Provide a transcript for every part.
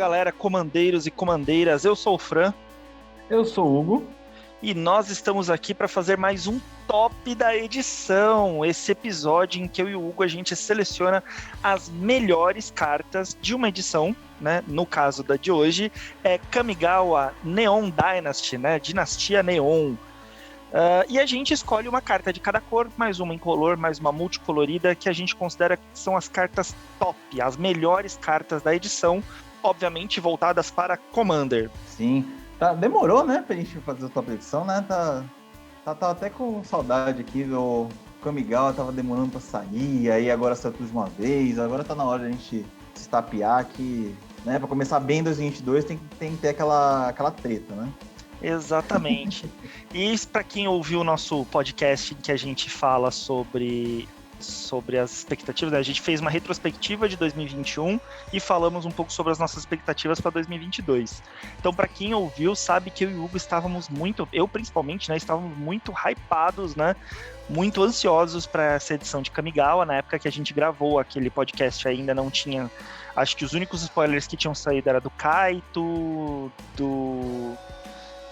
galera, comandeiros e comandeiras, eu sou o Fran. Eu sou o Hugo. E nós estamos aqui para fazer mais um top da edição. Esse episódio em que eu e o Hugo a gente seleciona as melhores cartas de uma edição, né? No caso da de hoje, é Kamigawa Neon Dynasty, né? Dinastia Neon. E a gente escolhe uma carta de cada cor, mais uma incolor, mais uma multicolorida, que a gente considera que são as cartas top, as melhores cartas da edição, obviamente voltadas para Commander. Sim, demorou, né, pra gente fazer a top edição, né? Tá até com saudade aqui do Kamigawa, tava demorando pra sair, aí agora saiu tudo de uma vez, agora tá na hora de a gente se estapear que, né, pra começar bem 2022 tem que ter aquela treta, né? Exatamente. E para quem ouviu o nosso podcast em que a gente fala sobre as expectativas, né? A gente fez uma retrospectiva de 2021 e falamos um pouco sobre as nossas expectativas para 2022. Então, para quem ouviu, sabe que eu e o Hugo estávamos muito, eu principalmente, né, estávamos muito hypados, né, muito ansiosos para essa edição de Kamigawa. Na época que a gente gravou aquele podcast ainda não tinha, acho que os únicos spoilers que tinham saído era do Kaito,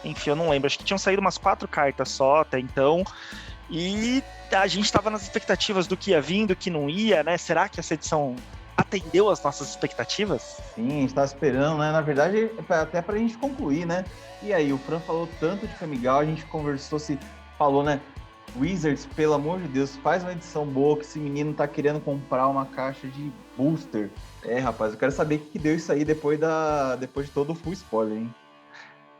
enfim, eu não lembro, acho que tinham saído umas 4 cartas só até então, e a gente estava nas expectativas do que ia vir, do que não ia, né? Será que essa edição atendeu as nossas expectativas? Sim, a gente tava esperando, né? Na verdade, até pra gente concluir, né? E aí, o Fran falou tanto de Kamigawa, a gente conversou, falou, né? Wizards, pelo amor de Deus, faz uma edição boa, que esse menino tá querendo comprar uma caixa de booster. Rapaz, eu quero saber o que deu isso aí depois de todo o full spoiler, hein?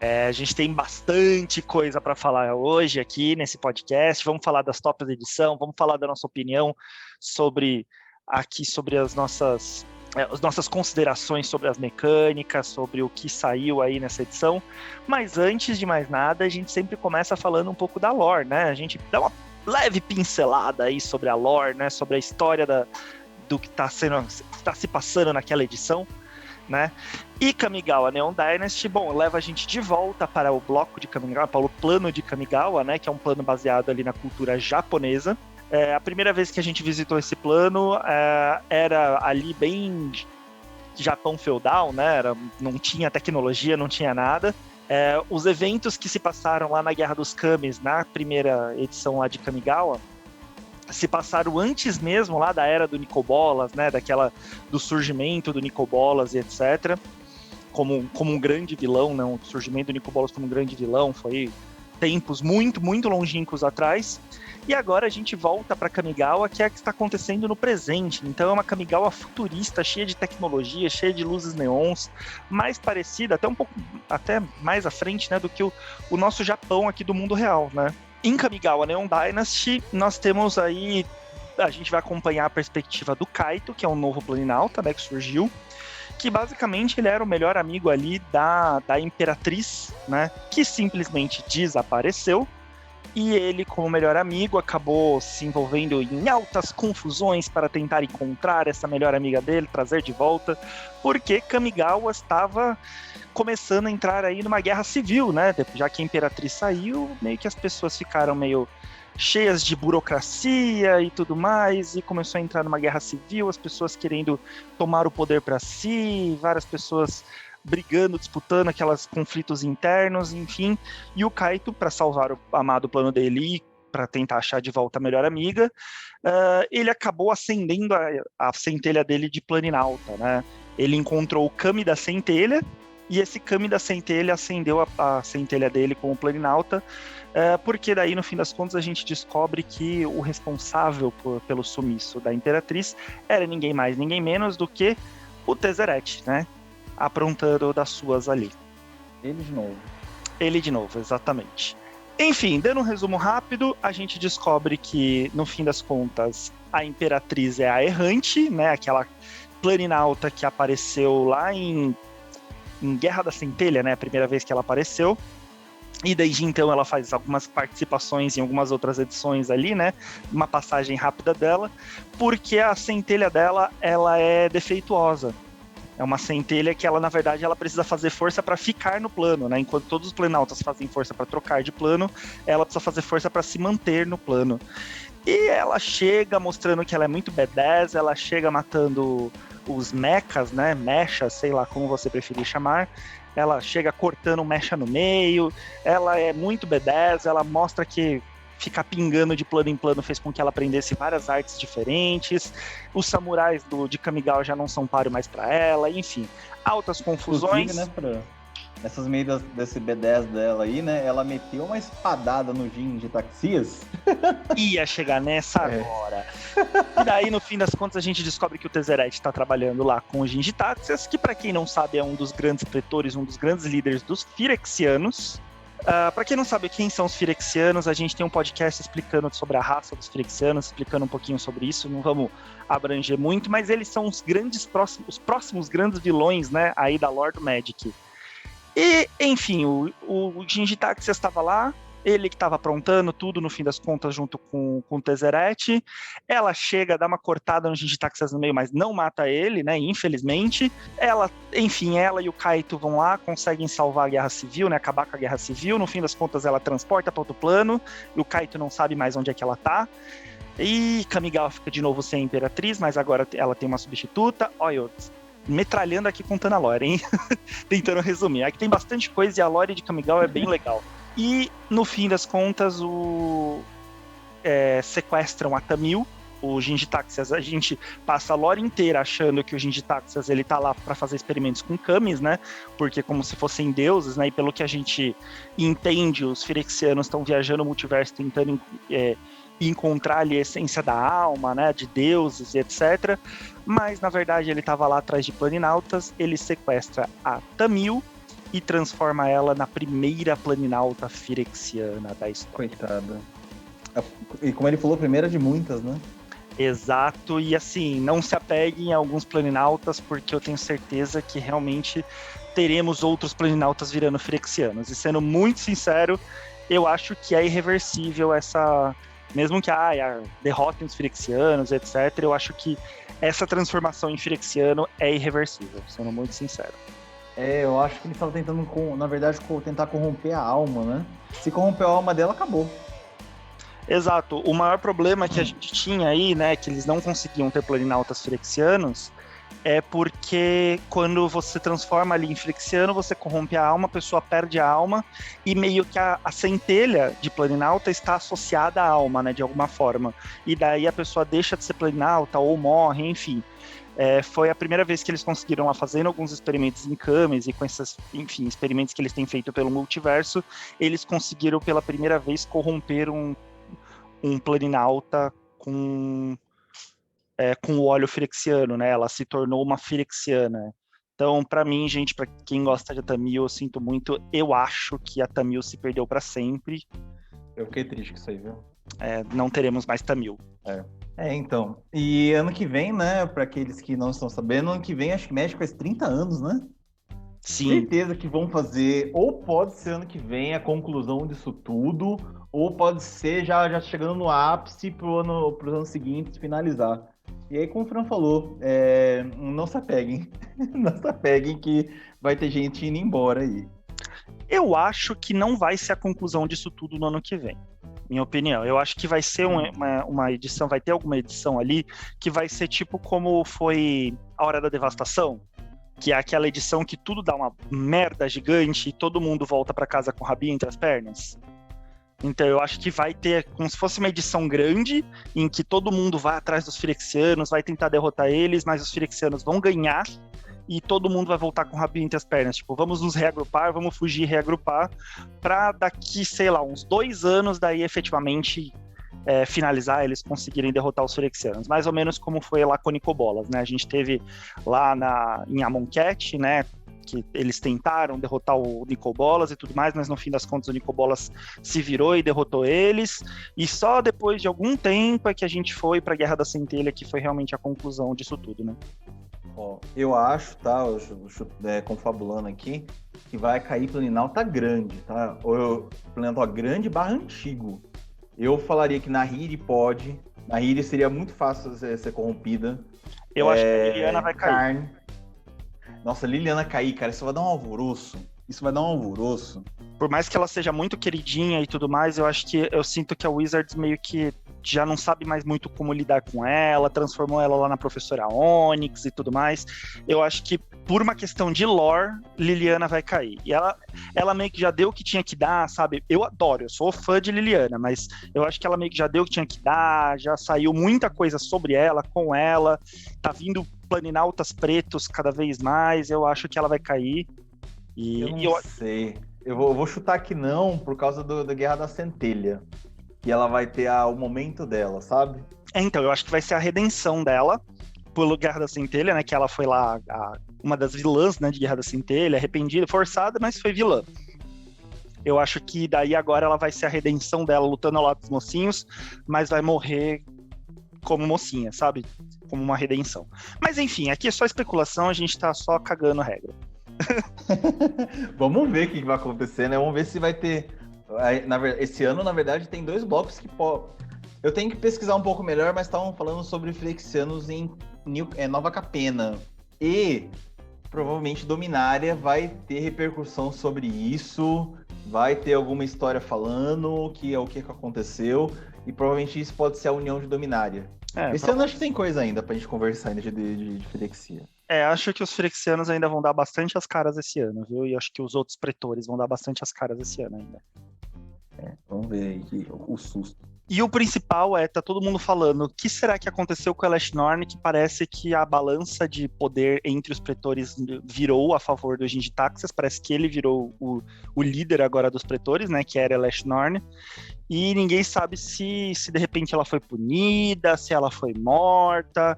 A gente tem bastante coisa para falar hoje aqui nesse podcast. Vamos falar das tops da edição, vamos falar da nossa opinião sobre as nossas considerações sobre as mecânicas, sobre o que saiu aí nessa edição. Mas antes de mais nada, a gente sempre começa falando um pouco da lore, né? A gente dá uma leve pincelada aí sobre a lore, né? Sobre a história do que está se passando naquela edição, né? E Kamigawa Neon Dynasty, bom, leva a gente de volta para o bloco de Kamigawa, para o plano de Kamigawa, né, que é um plano baseado ali na cultura japonesa. A primeira vez que a gente visitou esse plano era ali bem Japão feudal, né, não tinha tecnologia, não tinha nada. Os eventos que se passaram lá na Guerra dos Kamis, na primeira edição lá de Kamigawa, se passaram antes mesmo lá da era do Nicol-Bolas, né, do surgimento do Nicol-Bolas e etc., como um grande vilão, né, o surgimento do Nicol-Bolas como um grande vilão, foi tempos muito, muito longínquos atrás, e agora a gente volta para Kamigawa, que é a que está acontecendo no presente. Então é uma Kamigawa futurista, cheia de tecnologia, cheia de luzes neons, mais parecida, até mais à frente, né, do que o nosso Japão aqui do mundo real, né. Em Kamigawa Neon Dynasty, nós temos aí, a gente vai acompanhar a perspectiva do Kaito, que é um novo Planinauta, né, que surgiu, que basicamente ele era o melhor amigo ali da Imperatriz, né, que simplesmente desapareceu, e ele, como melhor amigo, acabou se envolvendo em altas confusões para tentar encontrar essa melhor amiga dele, trazer de volta, porque Kamigawa estava começando a entrar aí numa guerra civil, né? Já que a Imperatriz saiu, meio que as pessoas ficaram meio cheias de burocracia e tudo mais, e começou a entrar numa guerra civil, as pessoas querendo tomar o poder para si, várias pessoas brigando, disputando aqueles conflitos internos, enfim, e o Kaito, para salvar o amado plano dele e para tentar achar de volta a melhor amiga, ele acabou acendendo a centelha dele de Planinauta, né? Ele encontrou o Kami da Centelha, e esse Kami da Centelha acendeu a centelha dele como Planinauta, porque daí, no fim das contas, a gente descobre que o responsável pelo sumiço da Imperatriz era ninguém mais, ninguém menos do que o Tezzeret, né? Aprontando das suas ali. Ele de novo, exatamente. Enfim, dando um resumo rápido, a gente descobre que, no fim das contas, a Imperatriz é a Errante, né? Aquela Planinauta que apareceu lá em Guerra da Centelha, né? A primeira vez que ela apareceu. E desde então ela faz algumas participações em algumas outras edições ali, né? Uma passagem rápida dela, porque a centelha dela, ela é defeituosa. É uma centelha que ela, na verdade, ela precisa fazer força para ficar no plano, né? Enquanto todos os planautas fazem força para trocar de plano, ela precisa fazer força para se manter no plano. E ela chega mostrando que ela é muito badass, ela chega matando os mechas, né, mechas, sei lá como você preferir chamar, ela chega cortando mecha no meio, ela é muito B10, ela mostra que ficar pingando de plano em plano fez com que ela aprendesse várias artes diferentes, os samurais de Kamigawa já não são páreo mais para ela, enfim, altas confusões. Inclusive, né, nessas meias desse B10 dela aí, né, ela meteu uma espadada no Jin de Taxias. Ia chegar nessa agora. E daí, no fim das contas, a gente descobre que o Tezzeret está trabalhando lá com o Jin de Taxias, que, para quem não sabe, é um dos grandes pretores, um dos grandes líderes dos Phyrexianos. Para quem não sabe quem são os Phyrexianos, a gente tem um podcast explicando sobre a raça dos Phyrexianos, explicando um pouquinho sobre isso, não vamos abranger muito, mas eles são os próximos grandes vilões, né, aí da lore do Magic. E, enfim, o Jin de Taxias estava lá, ele que estava aprontando tudo, no fim das contas, junto com o Tezzeret. Ela chega, dá uma cortada no Jin de Taxias no meio, mas não mata ele, né, infelizmente. Ela e o Kaito vão lá, conseguem salvar a Guerra Civil, né, acabar com a Guerra Civil. No fim das contas, ela transporta para outro plano, e o Kaito não sabe mais onde é que ela tá. E Kamigawa fica de novo sem a Imperatriz, mas agora ela tem uma substituta. Olha, eu metralhando aqui contando a lore, hein? Tentando resumir. Aqui tem bastante coisa e a lore de Kamigawa é bem legal. E, no fim das contas, sequestram a Tamil, o Jin de Taxias. A gente passa a lore inteira achando que o Jin de Taxias ele tá lá para fazer experimentos com Kamis, né? Porque como se fossem deuses, né? E pelo que a gente entende, os Phyrexianos estão viajando no multiverso tentando encontrar ali a essência da alma, né? De deuses e etc. Mas, na verdade, ele estava lá atrás de Planinautas, ele sequestra a Tamil e transforma ela na primeira Planinauta Phyrexiana da história. Coitada. E como ele falou, primeira de muitas, né? Exato, e assim, não se apeguem a alguns Planinautas, porque eu tenho certeza que realmente teremos outros Planinautas virando Phyrexianos. E sendo muito sincero, eu acho que é irreversível essa... Mesmo que derrotem os Phyrexianos, etc., eu acho que essa transformação em Phyrexiano é irreversível, sendo muito sincero. Eu acho que ele estava tentando, na verdade, tentar corromper a alma, né? Se corrompeu a alma dela, acabou. Exato. O maior problema que a gente tinha aí, né, que eles não conseguiam ter Planinautas Phyrexianos, é porque quando você transforma ali em Phyrexiano, você corrompe a alma, a pessoa perde a alma, e meio que a centelha de Planinauta está associada à alma, né, de alguma forma. E daí a pessoa deixa de ser Planinauta ou morre, enfim. Foi a primeira vez que eles conseguiram, lá fazendo alguns experimentos em Kamis e com esses, enfim, experimentos que eles têm feito pelo multiverso, eles conseguiram pela primeira vez corromper um Planinauta com o óleo Phyrexiano, né? Ela se tornou uma Phyrexiana. Então, para mim, gente, para quem gosta de Tamil, eu sinto muito. Eu acho que a Tamil se perdeu para sempre. Eu fiquei triste com isso aí, viu? Não teremos mais Tamil. Então. E ano que vem, né? Para aqueles que não estão sabendo, ano que vem acho que Magic faz 30 anos, né? Sim. Certeza que vão fazer, ou pode ser ano que vem a conclusão disso tudo, ou pode ser já chegando no ápice para os anos seguintes finalizar. E aí, como o Fran falou, não se apeguem. Não se apeguem que vai ter gente indo embora aí. Eu acho que não vai ser a conclusão disso tudo no ano que vem. Minha opinião. Eu acho que vai ser uma edição, vai ter alguma edição ali que vai ser tipo como foi a Hora da Devastação, que é aquela edição que tudo dá uma merda gigante e todo mundo volta para casa com o rabinho entre as pernas. Então eu acho que vai ter como se fosse uma edição grande, em que todo mundo vai atrás dos Phyrexianos, vai tentar derrotar eles, mas os Phyrexianos vão ganhar e todo mundo vai voltar com o rabinho entre as pernas. Tipo, vamos nos reagrupar, vamos fugir e reagrupar, pra daqui, sei lá, uns 2 anos, daí efetivamente finalizar, eles conseguirem derrotar os Phyrexianos. Mais ou menos como foi lá com o Nicobolas, né? A gente teve lá em Amonkhet, né? Que eles tentaram derrotar o Nicobolas e tudo mais, mas no fim das contas o Nicobolas se virou e derrotou eles, e só depois de algum tempo é que a gente foi para a Guerra da Centelha, que foi realmente a conclusão disso tudo, né? Eu acho, tá, confabulando aqui, que vai cair Planinauta grande, tá? Planinauta grande / antigo. Eu falaria que Nahiri pode, Nahiri seria muito fácil ser corrompida. Eu acho que a Liliana vai cair. Nossa, Liliana cair, cara, isso vai dar um alvoroço. isso vai dar um alvoroço. Por mais que ela seja muito queridinha e tudo mais, eu sinto que a Wizards meio que já não sabe mais muito como lidar com ela, transformou ela lá na professora Onyx e tudo mais. Eu acho que por uma questão de lore, Liliana vai cair. E ela meio que já deu o que tinha que dar, sabe? Eu adoro, eu sou fã de Liliana, mas eu acho que ela meio que já deu o que tinha que dar, já saiu muita coisa sobre ela, com ela, tá vindo Planinautas pretos cada vez mais, eu acho que ela vai cair. Eu não sei. Eu vou chutar que não, por causa da Guerra da Centelha. Que ela vai ter o momento dela, sabe? Então, eu acho que vai ser a redenção dela pelo Guerra da Centelha, né? Que ela foi lá uma das vilãs, né, de Guerra da Centelha, arrependida, forçada, mas foi vilã. Eu acho que daí agora ela vai ser a redenção dela lutando ao lado dos mocinhos, mas vai morrer como mocinha, sabe? Como uma redenção. Mas enfim, aqui é só especulação, a gente tá só cagando a regra. Vamos ver o que vai acontecer, né? Vamos ver se vai ter... Esse ano, na verdade, tem 2 blocos que... Eu tenho que pesquisar um pouco melhor, mas estavam falando sobre Phyrexianos em Nova Capena. E provavelmente Dominária vai ter repercussão sobre isso, vai ter alguma história falando que é o que aconteceu, e provavelmente isso pode ser a união de Dominária. Esse ano acho que tem coisa ainda pra gente conversar ainda de Phyrexia. Acho que os Phyrexianos ainda vão dar bastante as caras esse ano, viu? E acho que os outros pretores vão dar bastante as caras esse ano ainda. Vamos ver aí o susto. E o principal tá todo mundo falando, o que será que aconteceu com o Elesh Norn, que parece que a balança de poder entre os pretores virou a favor do Jin Gitaxias, parece que ele virou o líder agora dos pretores, né, que era Elesh Norn, e ninguém sabe se de repente ela foi punida, se ela foi morta,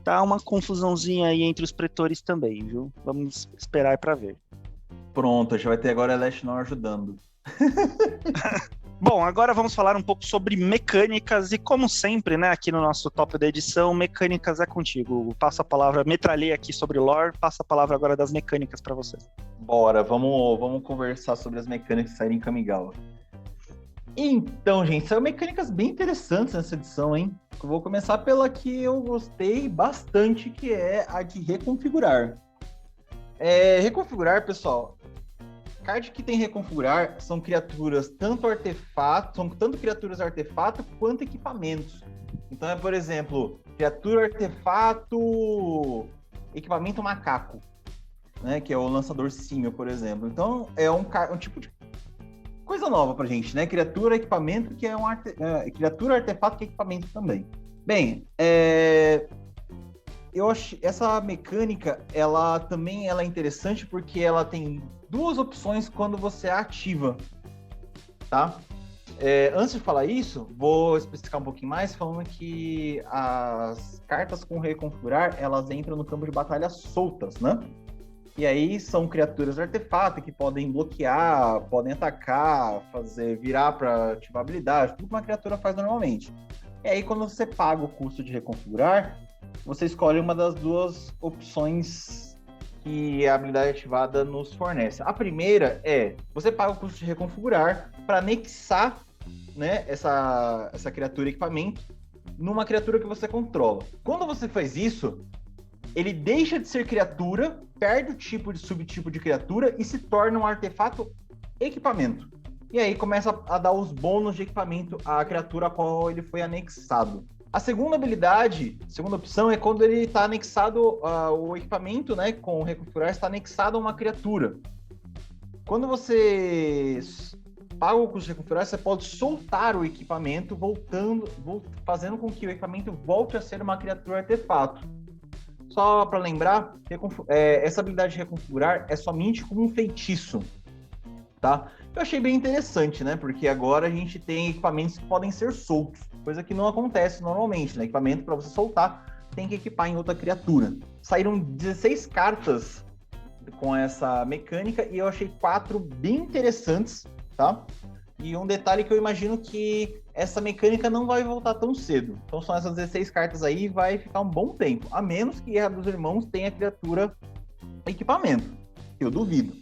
tá uma confusãozinha aí entre os pretores também, viu? Vamos esperar pra ver. Pronto, já vai ter agora Elesh Norn ajudando. Bom, agora vamos falar um pouco sobre mecânicas e como sempre, né, aqui no nosso top da edição, mecânicas é contigo. Passo a palavra, metralhei aqui sobre lore, passo a palavra agora das mecânicas para você. Bora, vamos conversar sobre as mecânicas que saíram em Kamigawa. Então, gente, são mecânicas bem interessantes nessa edição, hein? Eu vou começar pela que eu gostei bastante, que é a de reconfigurar. Reconfigurar, pessoal... Card que tem reconfigurar são criaturas tanto criaturas artefato quanto equipamentos. Então por exemplo, criatura artefato, equipamento macaco, né? Que é o lançador símio, por exemplo. Então é um tipo de coisa nova pra gente, né? Criatura, equipamento, que é criatura, artefato que é equipamento também. Bem, eu acho essa mecânica, ela é interessante porque ela tem 2 opções quando você a ativa, tá? Antes de falar isso, vou especificar um pouquinho mais, falando que as cartas com reconfigurar, elas entram no campo de batalha soltas, né? E aí são criaturas artefato que podem bloquear, podem atacar, virar para ativar habilidade, tudo que uma criatura faz normalmente. E aí quando você paga o custo de reconfigurar, você escolhe uma das 2 opções que a habilidade ativada nos fornece. A primeira você paga o custo de reconfigurar para anexar, né, essa criatura equipamento numa criatura que você controla. Quando você faz isso, ele deixa de ser criatura, perde o tipo de subtipo de criatura e se torna um artefato equipamento. E aí começa a dar os bônus de equipamento à criatura a qual ele foi anexado. A segunda opção é quando ele está anexado, o equipamento, né, com o reconfigurar, está anexado a uma criatura. Quando você paga o custo de reconfigurar, você pode soltar o equipamento, fazendo com que o equipamento volte a ser uma criatura artefato. Só para lembrar, essa habilidade de reconfigurar é somente como um feitiço, tá? Eu achei bem interessante, né? Porque agora a gente tem equipamentos que podem ser soltos, coisa que não acontece normalmente, né? Equipamento, para você soltar, tem que equipar em outra criatura. Saíram 16 cartas com essa mecânica e eu achei 4 bem interessantes, tá? E um detalhe que eu imagino que essa mecânica não vai voltar tão cedo. Então são essas 16 cartas aí, vai ficar um bom tempo. A menos que Guerra dos Irmãos tenha criatura equipamento. Eu duvido.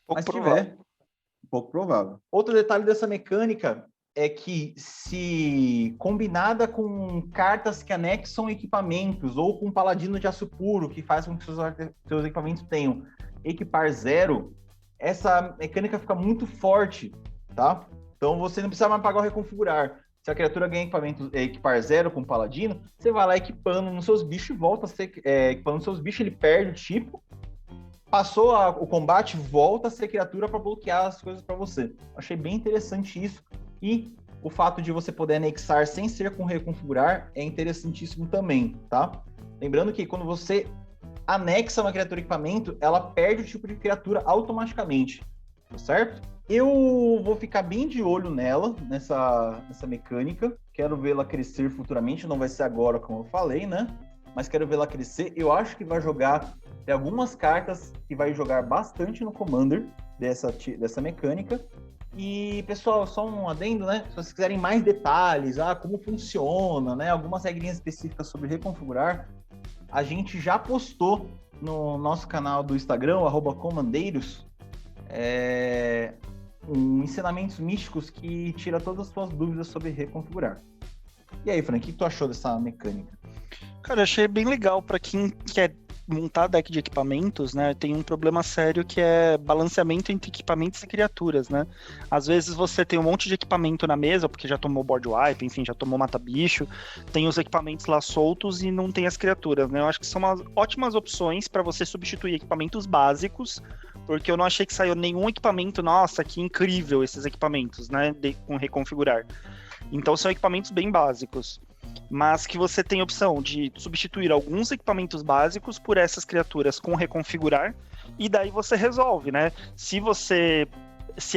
Mas se tiver, pouco provável. Outro detalhe dessa mecânica é que, se combinada com cartas que anexam equipamentos, ou com Paladino de Aço Puro, que faz com que seus equipamentos tenham equipar 0, essa mecânica fica muito forte, tá? Então você não precisa mais pagar o reconfigurar. Se a criatura ganha equipar 0 com o paladino, você vai lá equipando nos seus bichos e volta a ser... equipando nos seus bichos, ele perde o tipo. Passou o combate, volta a ser criatura para bloquear as coisas para você. Achei bem interessante isso. E o fato de você poder anexar sem ser com reconfigurar é interessantíssimo também, tá? Lembrando que quando você anexa uma criatura equipamento, ela perde o tipo de criatura automaticamente, tá certo? Eu vou ficar bem de olho nela, nessa mecânica. Quero vê-la crescer futuramente, não vai ser agora, como eu falei, né? Mas quero vê-la crescer. Eu acho que vai jogar... Tem algumas cartas que vai jogar bastante no Commander dessa mecânica. E, pessoal, só um adendo, né? Se vocês quiserem mais detalhes, como funciona, né? Algumas regrinhas específicas sobre reconfigurar, a gente já postou no nosso canal do Instagram, @comandeiros, ensinamentos místicos que tira todas as suas dúvidas sobre reconfigurar. E aí, Frank, o que tu achou dessa mecânica? Cara, eu achei bem legal para quem quer montar deck de equipamentos, né? Tem um problema sério que é balanceamento entre equipamentos e criaturas, né? Às vezes você tem um monte de equipamento na mesa, porque já tomou board wipe, enfim, já tomou mata-bicho, tem os equipamentos lá soltos e não tem as criaturas, né? Eu acho que são umas ótimas opções para você substituir equipamentos básicos, porque eu não achei que saiu nenhum equipamento, nossa, que incrível esses equipamentos, né? Com reconfigurar. Então são equipamentos bem básicos, mas que você tem a opção de substituir alguns equipamentos básicos por essas criaturas com reconfigurar, e daí você resolve, né? Se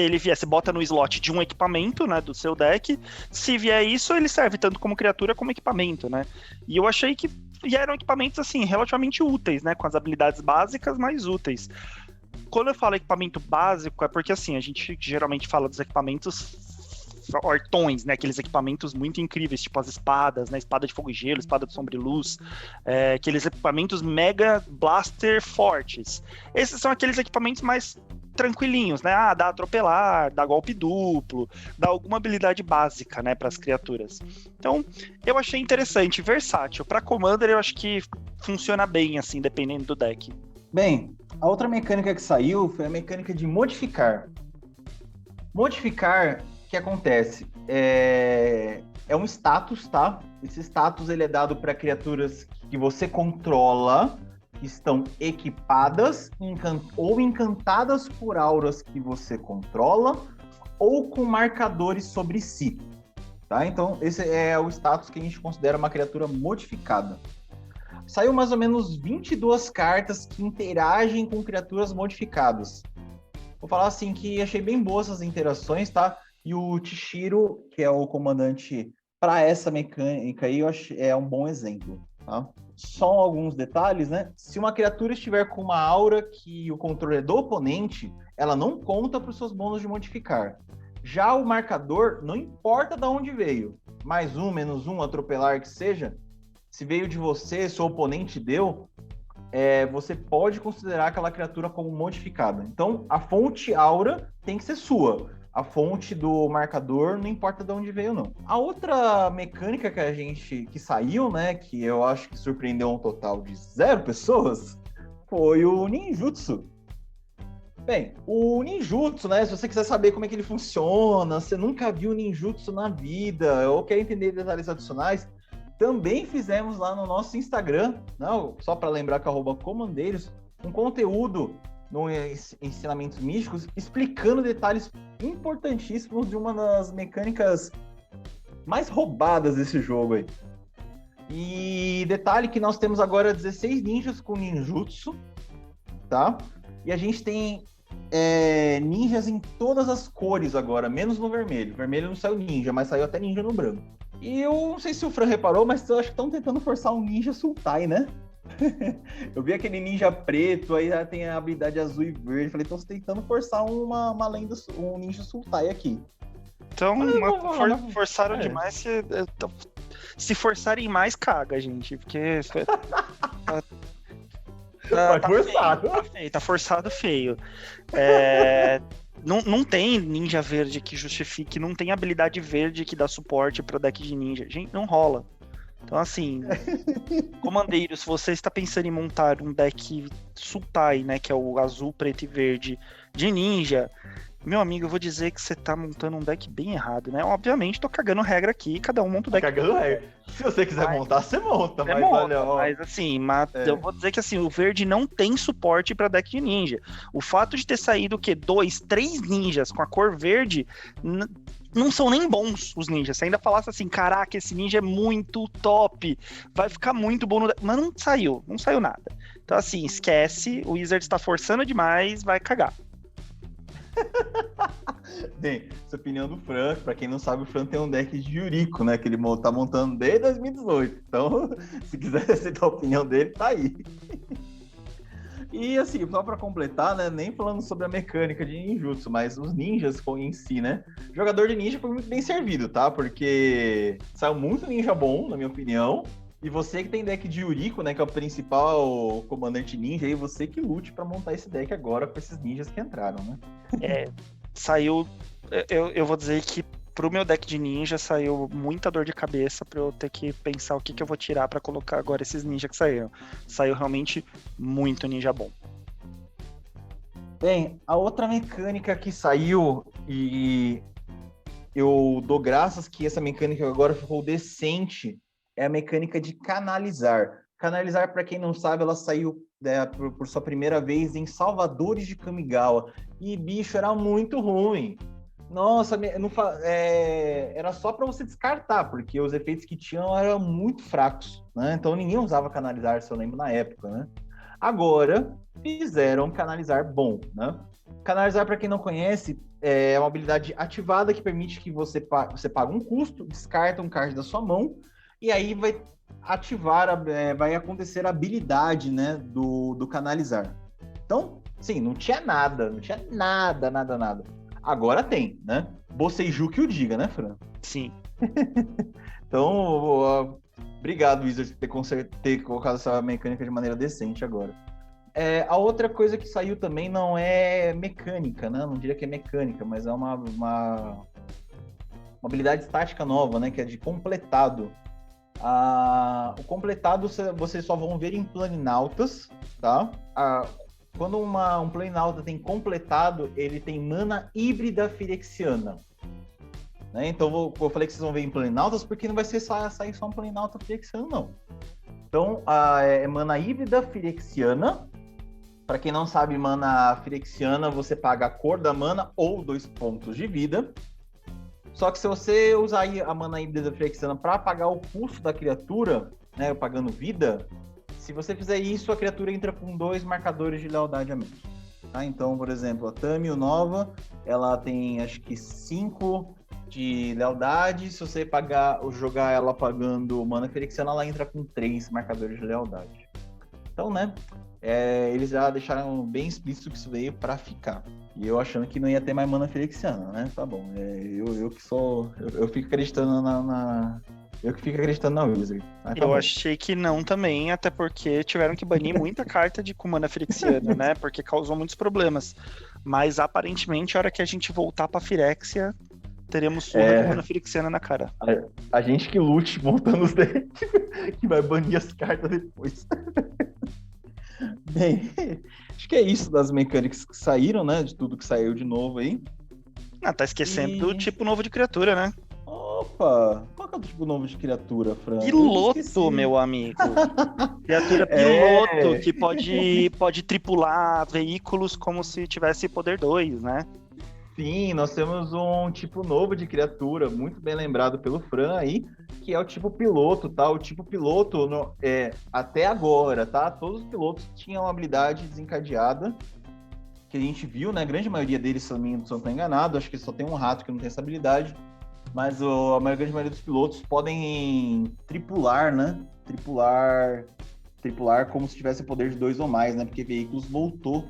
ele vier, você bota no slot de um equipamento, né, do seu deck. Se vier isso, ele serve tanto como criatura como equipamento, né? E eu achei que eram equipamentos, assim, relativamente úteis, né? Com as habilidades básicas mais úteis. Quando eu falo equipamento básico, é porque, assim, a gente geralmente fala dos equipamentos hortões, né? Aqueles equipamentos muito incríveis, tipo as espadas, né? Espada de fogo e gelo, espada de sombra e luz, aqueles equipamentos mega blaster fortes. Esses são aqueles equipamentos mais tranquilinhos, né? Dá atropelar, dá golpe duplo, dá alguma habilidade básica, né, para as criaturas. Então, eu achei interessante, versátil. Para Commander, eu acho que funciona bem, assim, dependendo do deck. Bem, a outra mecânica que saiu foi a mecânica de modificar. Modificar, o que acontece? É um status, tá? Esse status ele é dado para criaturas que você controla, que estão equipadas ou encantadas por auras que você controla, ou com marcadores sobre si. Tá? Então, esse é o status que a gente considera uma criatura modificada. Saiu mais ou menos 22 cartas que interagem com criaturas modificadas. Vou falar assim que achei bem boas essas interações, tá? E o Tishiro, que é o comandante para essa mecânica aí, é um bom exemplo, tá? Só alguns detalhes, né? Se uma criatura estiver com uma aura que o controle é do oponente, ela não conta para os seus bônus de modificar. Já o marcador, não importa de onde veio, mais um, menos um, atropelar, que seja, se veio de você, seu oponente deu, você pode considerar aquela criatura como modificada. Então, a fonte aura tem que ser sua. A fonte do marcador, não importa de onde veio, não. A outra mecânica que saiu, né, que eu acho que surpreendeu um total de 0 pessoas, foi o ninjutsu. Bem, o ninjutsu, né, se você quiser saber como é que ele funciona, você nunca viu ninjutsu na vida, ou quer entender detalhes adicionais, também fizemos lá no nosso Instagram, não, só para lembrar que é @comandeiros, um conteúdo no Ensinamentos Místicos, explicando detalhes importantíssimos de uma das mecânicas mais roubadas desse jogo aí. E detalhe que nós temos agora 16 ninjas com ninjutsu, tá? E a gente tem ninjas em todas as cores agora, menos no vermelho. Vermelho não saiu ninja, mas saiu até ninja no branco. E eu não sei se o Fran reparou, mas eu acho que estão tentando forçar um ninja sultai, né? Eu vi aquele ninja preto, aí já tem a habilidade azul e verde. Falei, estão tentando forçar uma lenda, um ninja sultai aqui. Então, forçaram demais. Se forçarem mais, caga, gente. Porque. Tá forçado. Tá forçado feio. Não tem ninja verde que justifique, não tem habilidade verde que dá suporte pro deck de ninja. Gente, não rola. Então, assim, Comandeiro, se você está pensando em montar um deck Sultai, né, que é o azul, preto e verde de ninja, meu amigo, eu vou dizer que você tá montando um deck bem errado, né? Obviamente, tô cagando regra aqui, cada um monta o Tá deck. cagando regra. Se você quiser montar, você monta, Você mas monta, olha, ó. mas assim, eu vou dizer que assim, o verde não tem suporte para deck de ninja. O fato de ter saído o quê? 2, 3 ninjas com a cor verde, não são nem bons os ninjas. Você ainda falasse assim, caraca, esse ninja é muito top, vai ficar muito bom no deck. Mas não saiu nada. Então assim, esquece, o Wizard está forçando demais, vai cagar. Bem, essa opinião do Fran, pra quem não sabe, o Fran tem um deck de Yuriko, né? Que ele tá montando desde 2018. Então, se quiser aceitar a opinião dele, tá aí. E assim, só pra completar, né? Nem falando sobre a mecânica de ninjutsu, mas os ninjas em si, né? O jogador de ninja foi muito bem servido, tá? Porque saiu muito ninja bom, na minha opinião. E você que tem deck de Yuriko, né? Que é o principal comandante ninja, aí você que lute pra montar esse deck agora com esses ninjas que entraram, né? Saiu. Eu vou dizer que pro meu deck de ninja saiu muita dor de cabeça pra eu ter que pensar o que eu vou tirar pra colocar agora esses ninjas que saíram. Saiu realmente muito ninja bom. Bem, a outra mecânica que saiu e eu dou graças que essa mecânica agora ficou decente é a mecânica de canalizar. Canalizar, para quem não sabe, ela saiu por sua primeira vez em Salvadores de Kamigawa. E, bicho, era muito ruim. Nossa, era só para você descartar, porque os efeitos que tinham eram muito fracos, né? Então ninguém usava canalizar, se eu lembro, na época, né? Agora, fizeram canalizar bom, né? Canalizar, para quem não conhece, é uma habilidade ativada que permite que você pague um custo, descarta um card da sua mão, e aí vai vai acontecer a habilidade, né, do canalizar. Então, sim, não tinha nada. Agora tem, né? Boseiju que o diga, né, Fran? Sim. Então, obrigado, Wizard, por ter colocado essa mecânica de maneira decente agora. A outra coisa que saiu também não é mecânica, né? Não diria que é mecânica, mas é uma habilidade estática nova, né? Que é de completado. O completado vocês só vão ver em planinautas, tá? Quando um planinauta tem completado, ele tem mana híbrida firexiana. Né? Então, eu falei que vocês vão ver em planinautas, porque não vai ser sair só um planinauta firexiano, não. Então, é mana híbrida firexiana. Para quem não sabe, mana firexiana, você paga a cor da mana ou 2 pontos de vida. Só que se você usar a mana híbrida firexiana para pagar o custo da criatura, né, pagando vida, se você fizer isso, a criatura entra com 2 marcadores de lealdade a menos. Tá? Então, por exemplo, a Tamio nova, ela tem acho que 5 de lealdade. Se você jogar ela pagando mana firexiana, ela entra com 3 marcadores de lealdade. Então, né, eles já deixaram bem explícito que isso veio para ficar. E eu achando que não ia ter mais mana firexiana, né? Tá bom. Eu fico acreditando eu que fico acreditando na Wizard. Tá Eu bom. achei que não também, até porque tiveram que banir muita carta de mana firexiana, né? Porque causou muitos problemas. Mas aparentemente, a hora que a gente voltar pra Firexia, teremos surra de mana firexiana na cara. A gente que lute montando os decks, que vai banir as cartas depois. Bem, acho que é isso das mecânicas que saíram, né? De tudo que saiu de novo aí. Tá esquecendo do tipo novo de criatura, né? Opa! Qual que é o tipo novo de criatura, Fran? Piloto, meu amigo. Criatura piloto que pode tripular veículos como se tivesse poder 2, né? Sim, nós temos um tipo novo de criatura, muito bem lembrado pelo Fran aí, que é o tipo piloto, tá? O tipo piloto, até agora, tá? Todos os pilotos tinham uma habilidade desencadeada, que a gente viu, né? A grande maioria deles, se eu não estou enganado, acho que só tem um rato que não tem essa habilidade, mas a grande maioria dos pilotos podem tripular, né? Tripular como se tivesse poder de 2 ou mais, né? Porque veículos voltou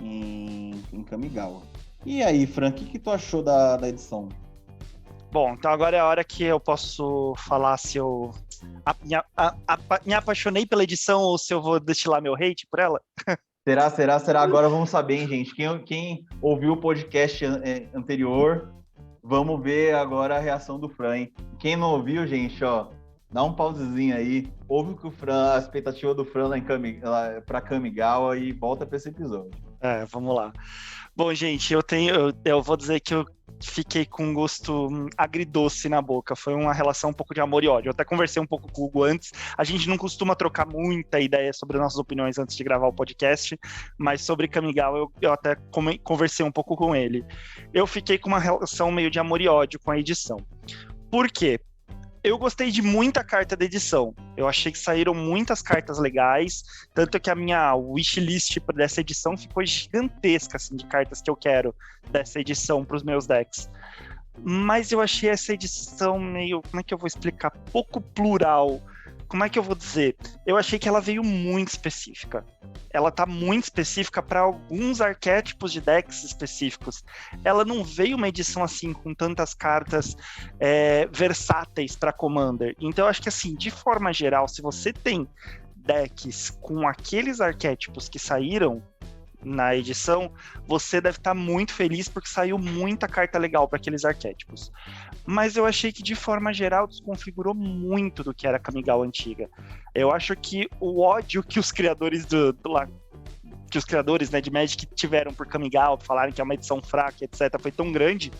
em Kamigawa. E aí, Frank, o que tu achou da edição? Bom, então agora é a hora que eu posso falar se eu me apaixonei pela edição ou se eu vou destilar meu hate por ela. Será? Agora vamos saber, hein, gente? Quem ouviu o podcast anterior, vamos ver agora a reação do Fran, hein? Quem não ouviu, gente, ó, dá um pausezinho aí, ouve o que o Fran, a expectativa do Fran lá pra Kamigawa e volta pra esse episódio. Vamos lá. Bom, gente, eu vou dizer que eu fiquei com um gosto agridoce na boca. Foi uma relação um pouco de amor e ódio. Eu até conversei um pouco com o Hugo antes. A gente não costuma trocar muita ideia sobre nossas opiniões antes de gravar o podcast, mas sobre Kamigawa eu até conversei um pouco com ele. Eu fiquei com uma relação meio de amor e ódio com a edição. Por quê? Eu gostei de muita carta da edição. Eu achei que saíram muitas cartas legais, tanto que a minha wishlist dessa edição ficou gigantesca, assim, de cartas que eu quero dessa edição para os meus decks. Mas eu achei essa edição meio, como é que eu vou explicar? Pouco plural. Como é que eu vou dizer? Eu achei que ela veio muito específica. Ela tá muito específica para alguns arquétipos de decks específicos. Ela não veio uma edição assim com tantas cartas versáteis para Commander. Então eu acho que assim, de forma geral, se você tem decks com aqueles arquétipos que saíram na edição, você deve estar muito feliz porque saiu muita carta legal para aqueles arquétipos. Mas eu achei que de forma geral desconfigurou muito do que era a Kamigawa antiga. Eu acho que o ódio que os criadores né, de Magic tiveram por Kamigawa, falarem que é uma edição fraca, etc., foi tão grande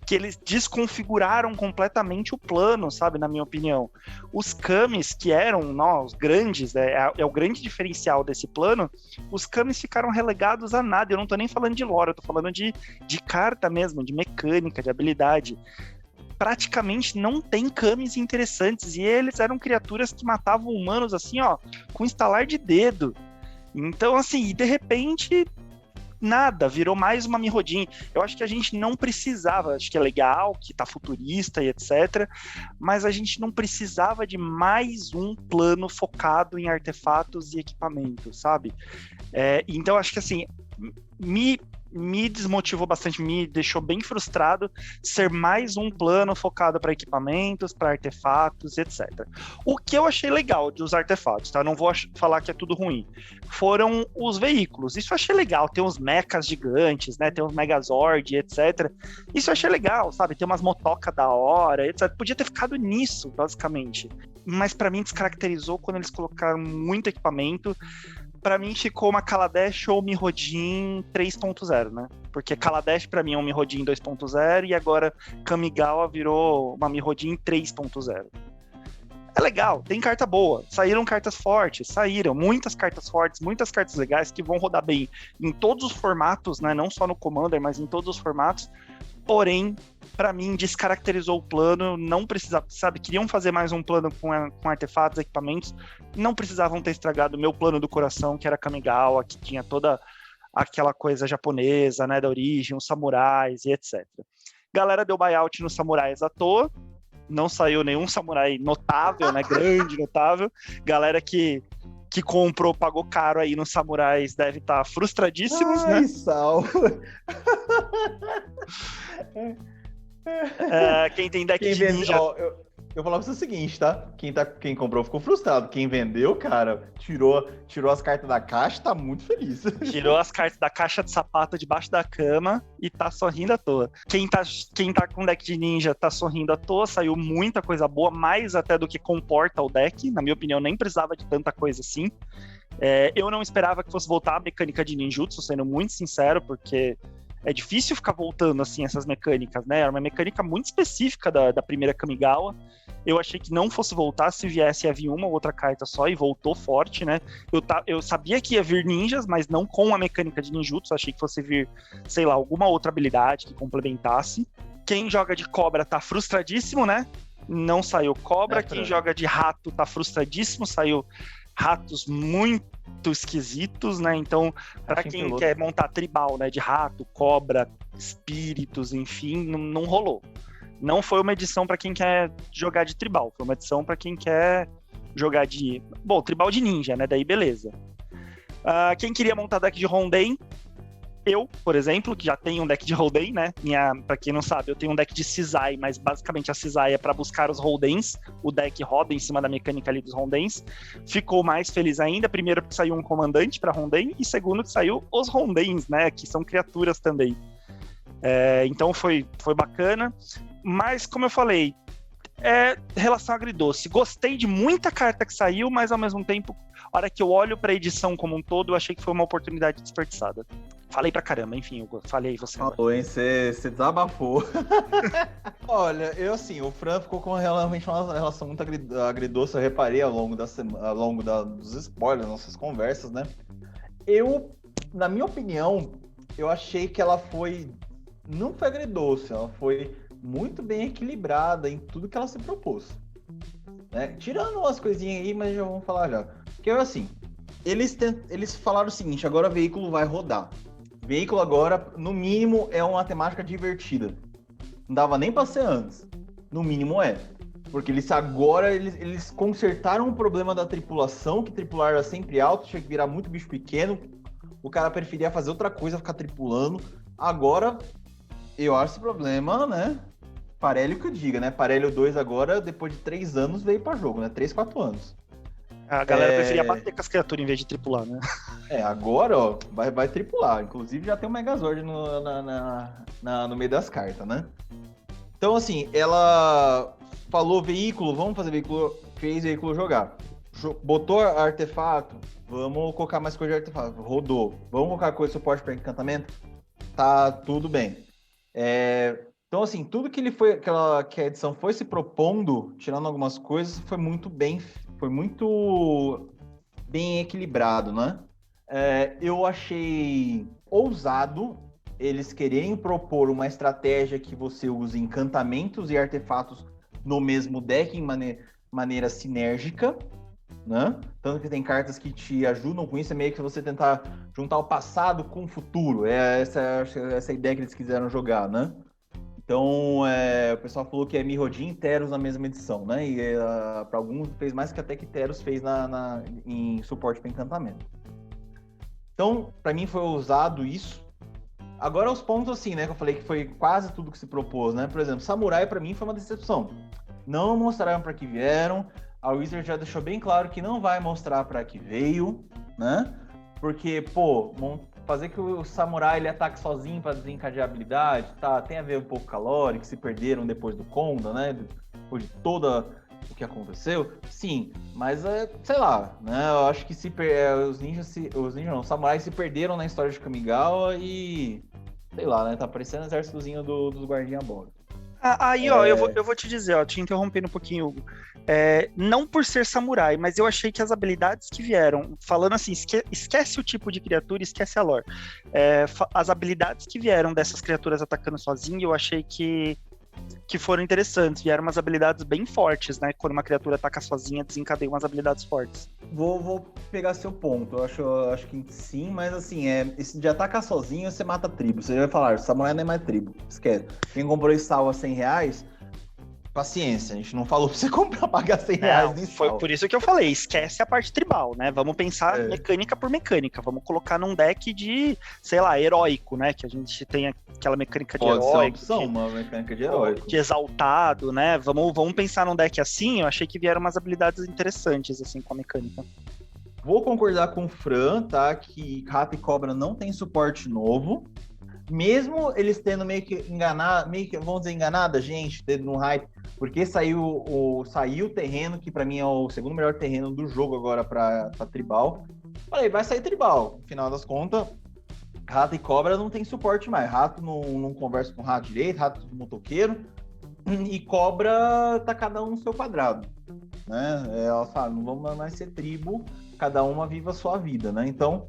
que eles desconfiguraram completamente o plano, sabe, na minha opinião. Os Kamis, que eram os grandes, é o grande diferencial desse plano, os Kamis ficaram relegados a nada. Eu não tô nem falando de lore, eu tô falando de carta mesmo, de mecânica, de habilidade. Praticamente não tem Kamis interessantes, e eles eram criaturas que matavam humanos assim, ó, com estalar de dedo. Então, assim, de repente, nada, virou mais uma Mirrodin. Eu acho que a gente não precisava, acho que é legal, que tá futurista e etc., mas a gente não precisava de mais um plano focado em artefatos e equipamentos, sabe? Então, acho que, assim, me desmotivou bastante, me deixou bem frustrado ser mais um plano focado para equipamentos, para artefatos, etc. O que eu achei legal dos artefatos, tá? Não vou falar que é tudo ruim. Foram os veículos. Isso eu achei legal. Tem uns mechas gigantes, né? Tem uns Megazord, etc. Isso eu achei legal, sabe? Tem umas motocas da hora, etc. Podia ter ficado nisso, basicamente. Mas para mim descaracterizou quando eles colocaram muito equipamento. Pra mim ficou uma Kaladesh ou Mirrodin 3.0, né? Porque Kaladesh pra mim é um Mirrodin 2.0 e agora Kamigawa virou uma Mirrodin 3.0. É legal, tem carta boa, saíram cartas fortes, muitas cartas fortes, muitas cartas legais que vão rodar bem em todos os formatos, né? Não só no Commander, mas em todos os formatos. Porém, pra mim, descaracterizou o plano, não precisava, sabe, queriam fazer mais um plano com artefatos, equipamentos, não precisavam ter estragado o meu plano do coração, que era Kamigawa, que tinha toda aquela coisa japonesa, né, da origem, os samurais e etc. Galera deu buyout nos samurais à toa, não saiu nenhum samurai notável, né, grande, notável. Galera que comprou, pagou caro aí nos samurais deve estar frustradíssimos, né? Sal. Quem tem deck de ninja... Eu vou falar pra você o seguinte, tá? Quem comprou ficou frustrado. Quem vendeu, cara, tirou as cartas da caixa, tá muito feliz. Tirou as cartas da caixa de sapato debaixo da cama e tá sorrindo à toa. Quem tá com deck de ninja tá sorrindo à toa, saiu muita coisa boa, mais até do que comporta o deck. Na minha opinião, nem precisava de tanta coisa assim. Eu não esperava que fosse voltar a mecânica de ninjutsu, sendo muito sincero, porque é difícil ficar voltando assim essas mecânicas, né? Era uma mecânica muito específica da primeira Kamigawa. Eu achei que não fosse voltar, se viesse ia vir uma ou outra carta só, e voltou forte, né? Eu sabia que ia vir ninjas, mas não com a mecânica de ninjutsu. Achei que fosse vir, sei lá, alguma outra habilidade que complementasse. Quem joga de cobra tá frustradíssimo, né? Não saiu cobra. Quem joga de rato tá frustradíssimo, saiu ratos muito esquisitos, né? Então, para quem quer montar tribal, né, de rato, cobra, espíritos, enfim, não rolou. Não foi uma edição para quem quer jogar de tribal, foi uma edição para quem quer jogar de... Bom, tribal de ninja, né? Daí beleza. Quem queria montar deck de Honden, eu, por exemplo, que já tenho um deck de Honden, né? Pra quem não sabe, eu tenho um deck de Cisai, mas basicamente a Cisai é pra buscar os Holdens. O deck roda em cima da mecânica ali dos Hondens. Ficou mais feliz ainda, primeiro que saiu um comandante pra Honden, e segundo que saiu os Hondens, né? Que são criaturas também. Então foi bacana. Mas, como eu falei, relação agridoce. Gostei de muita carta que saiu, mas ao mesmo tempo, a hora que eu olho pra edição como um todo, eu achei que foi uma oportunidade desperdiçada. Falei pra caramba, enfim, eu falei você. Falou, hein? Você desabafou. Olha, o Fran ficou com realmente uma relação muito agridoce, eu reparei ao longo dos spoilers, nossas conversas, né? Na minha opinião, eu achei que ela não foi agridoce, ela foi muito bem equilibrada em tudo que ela se propôs. Né? Tirando umas coisinhas aí, mas já vamos falar já. Porque assim, eles falaram o seguinte, agora o veículo vai rodar. O veículo agora, no mínimo, é uma temática divertida. Não dava nem pra ser antes. No mínimo é. Porque eles consertaram o problema da tripulação, que tripular era sempre alto, tinha que virar muito bicho pequeno. O cara preferia fazer outra coisa, ficar tripulando. Agora, eu acho esse problema, né? Parelho que eu diga, né? Parelho 2 agora, depois de 3 anos, veio pra jogo, né? 3, 4 anos. A galera preferia bater com as criaturas em vez de tripular, né? Agora, ó, vai tripular. Inclusive, já tem um Megazord no meio das cartas, né? Então, assim, ela falou veículo, vamos fazer veículo, fez veículo jogar. Botou artefato, vamos colocar mais coisa de artefato. Rodou. Vamos colocar coisa de suporte para encantamento? Tá tudo bem. Então, assim, tudo que que a edição foi se propondo, tirando algumas coisas, foi muito bem equilibrado, né? Eu achei ousado eles quererem propor uma estratégia que você use encantamentos e artefatos no mesmo deck em maneira sinérgica, né? Tanto que tem cartas que te ajudam com isso, é meio que você tentar juntar o passado com o futuro. Essa ideia que eles quiseram jogar, né? Então, o pessoal falou que é Mirrodin e Teros na mesma edição, né? E para alguns fez mais que até que Teros fez em suporte para encantamento. Então, para mim foi ousado isso. Agora os pontos assim, né? Que eu falei que foi quase tudo que se propôs, né? Por exemplo, Samurai para mim foi uma decepção. Não mostraram para que vieram. A Wizard já deixou bem claro que não vai mostrar para que veio, né? Porque, fazer que o Samurai ele ataque sozinho para desencadear a habilidade, tá? Tem a ver um pouco com a lore, que se perderam depois do Konda, né? Depois de toda o que aconteceu. Sim, mas sei lá, né? Eu acho que os samurais se perderam na história de Kamigawa e sei lá, né? Tá parecendo o exércitozinho dos guardinhas a bordo. Ó, eu vou te dizer, ó, te interrompendo um pouquinho, Hugo. Não por ser samurai, mas eu achei que as habilidades que vieram, falando assim, esquece o tipo de criatura, esquece a lore. As habilidades que vieram dessas criaturas atacando sozinho, eu achei que foram interessantes. Vieram umas habilidades bem fortes, né? Quando uma criatura ataca sozinha, desencadeia umas habilidades fortes. Vou pegar seu ponto. Eu acho que sim, mas assim, esse de atacar sozinho, você mata a tribo. Você vai falar, samurai não é mais tribo. Esquece. Quem comprou esse sal a R$100, paciência. A gente não falou pra você pagar R$100 de sal. Foi por isso que eu falei, esquece a parte tribal, né? Vamos pensar mecânica por mecânica. Vamos colocar num deck de, sei lá, heróico, né? Que a gente tem aquela mecânica de heróico. Uma mecânica de heróico. De exaltado, né? Vamos pensar num deck assim. Eu achei que vieram umas habilidades interessantes, assim, com a mecânica. Vou concordar com o Fran, tá? Que Rato e Cobra não tem suporte novo. Mesmo eles tendo meio que vamos dizer, enganado a gente, no hype, porque saiu o terreno, que pra mim é o segundo melhor terreno do jogo agora pra tribal. Falei, vai sair tribal. No final das contas, Rato e Cobra não tem suporte mais. Rato não conversa com rato direito, rato do motoqueiro, e Cobra tá cada um no seu quadrado. Né? Ela fala, não vamos mais ser tribo, cada uma viva a sua vida, né? Então,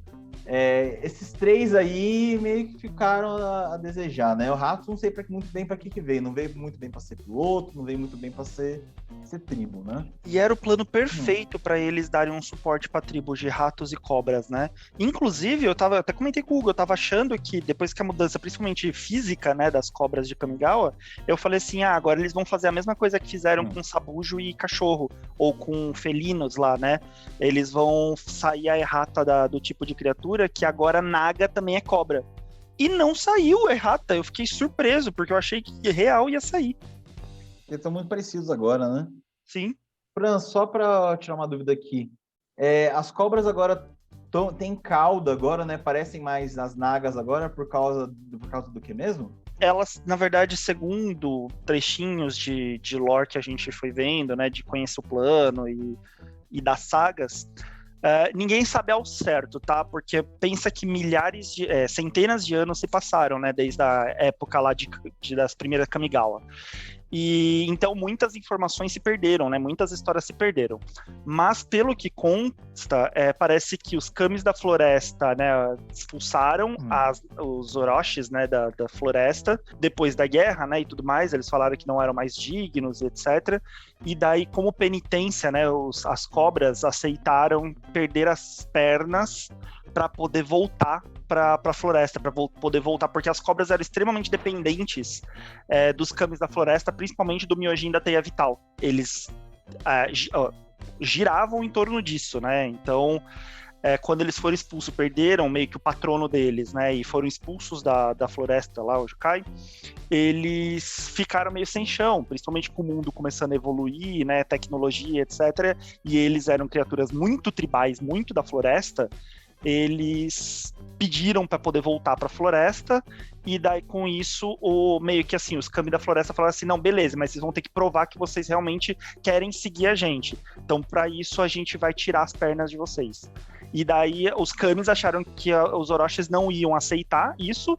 esses três aí meio que ficaram a desejar, né? O Rato não sei muito bem para que veio. Não veio muito bem para ser piloto, não veio muito bem para ser tribo, né? E era o plano perfeito para eles darem um suporte para tribos de ratos e cobras, né? Inclusive, até comentei com o Hugo, eu tava achando que depois que a mudança, principalmente física, né, das cobras de Kamigawa, eu falei assim, agora eles vão fazer a mesma coisa que fizeram com sabujo e cachorro, ou com felinos lá, né? Eles vão sair a errata do tipo de criatura, que agora Naga também é cobra. E não saiu errata, eu fiquei surpreso, porque eu achei que real ia sair. Eles estão muito parecidos agora, né? Sim. Fran, só para tirar uma dúvida aqui. As cobras agora têm cauda agora, né? Parecem mais as nagas agora por causa do que mesmo? elas, na verdade, segundo trechinhos de lore que a gente foi vendo, né, de conhecer o plano e das sagas, ninguém sabe ao certo, tá? Porque pensa que centenas de anos se passaram, né, desde a época lá das primeiras Kamigawa. E então muitas informações se perderam, né? Muitas histórias se perderam. Mas pelo que consta, parece que os Kamis da floresta, né, expulsaram os Orochis, né, da floresta depois da guerra, né, e tudo mais. Eles falaram que não eram mais dignos, etc. E daí, como penitência, né, as cobras aceitaram perder as pernas para poder voltar para a floresta, para poder voltar, porque as cobras eram extremamente dependentes dos Kamis da floresta, principalmente do Myojin da teia vital. Eles giravam em torno disso, né? Então, quando eles foram expulsos, perderam meio que o patrono deles, né? E foram expulsos da floresta lá, o Jukai, eles ficaram meio sem chão, principalmente com o mundo começando a evoluir, né? Tecnologia, etc. E eles eram criaturas muito tribais, muito da floresta. Eles pediram para poder voltar para a floresta, e daí com isso, meio que assim, os Kami da floresta falaram assim, não, beleza, mas vocês vão ter que provar que vocês realmente querem seguir a gente. Então, para isso, a gente vai tirar as pernas de vocês. E daí, os Kamis acharam que os Orochis não iam aceitar isso,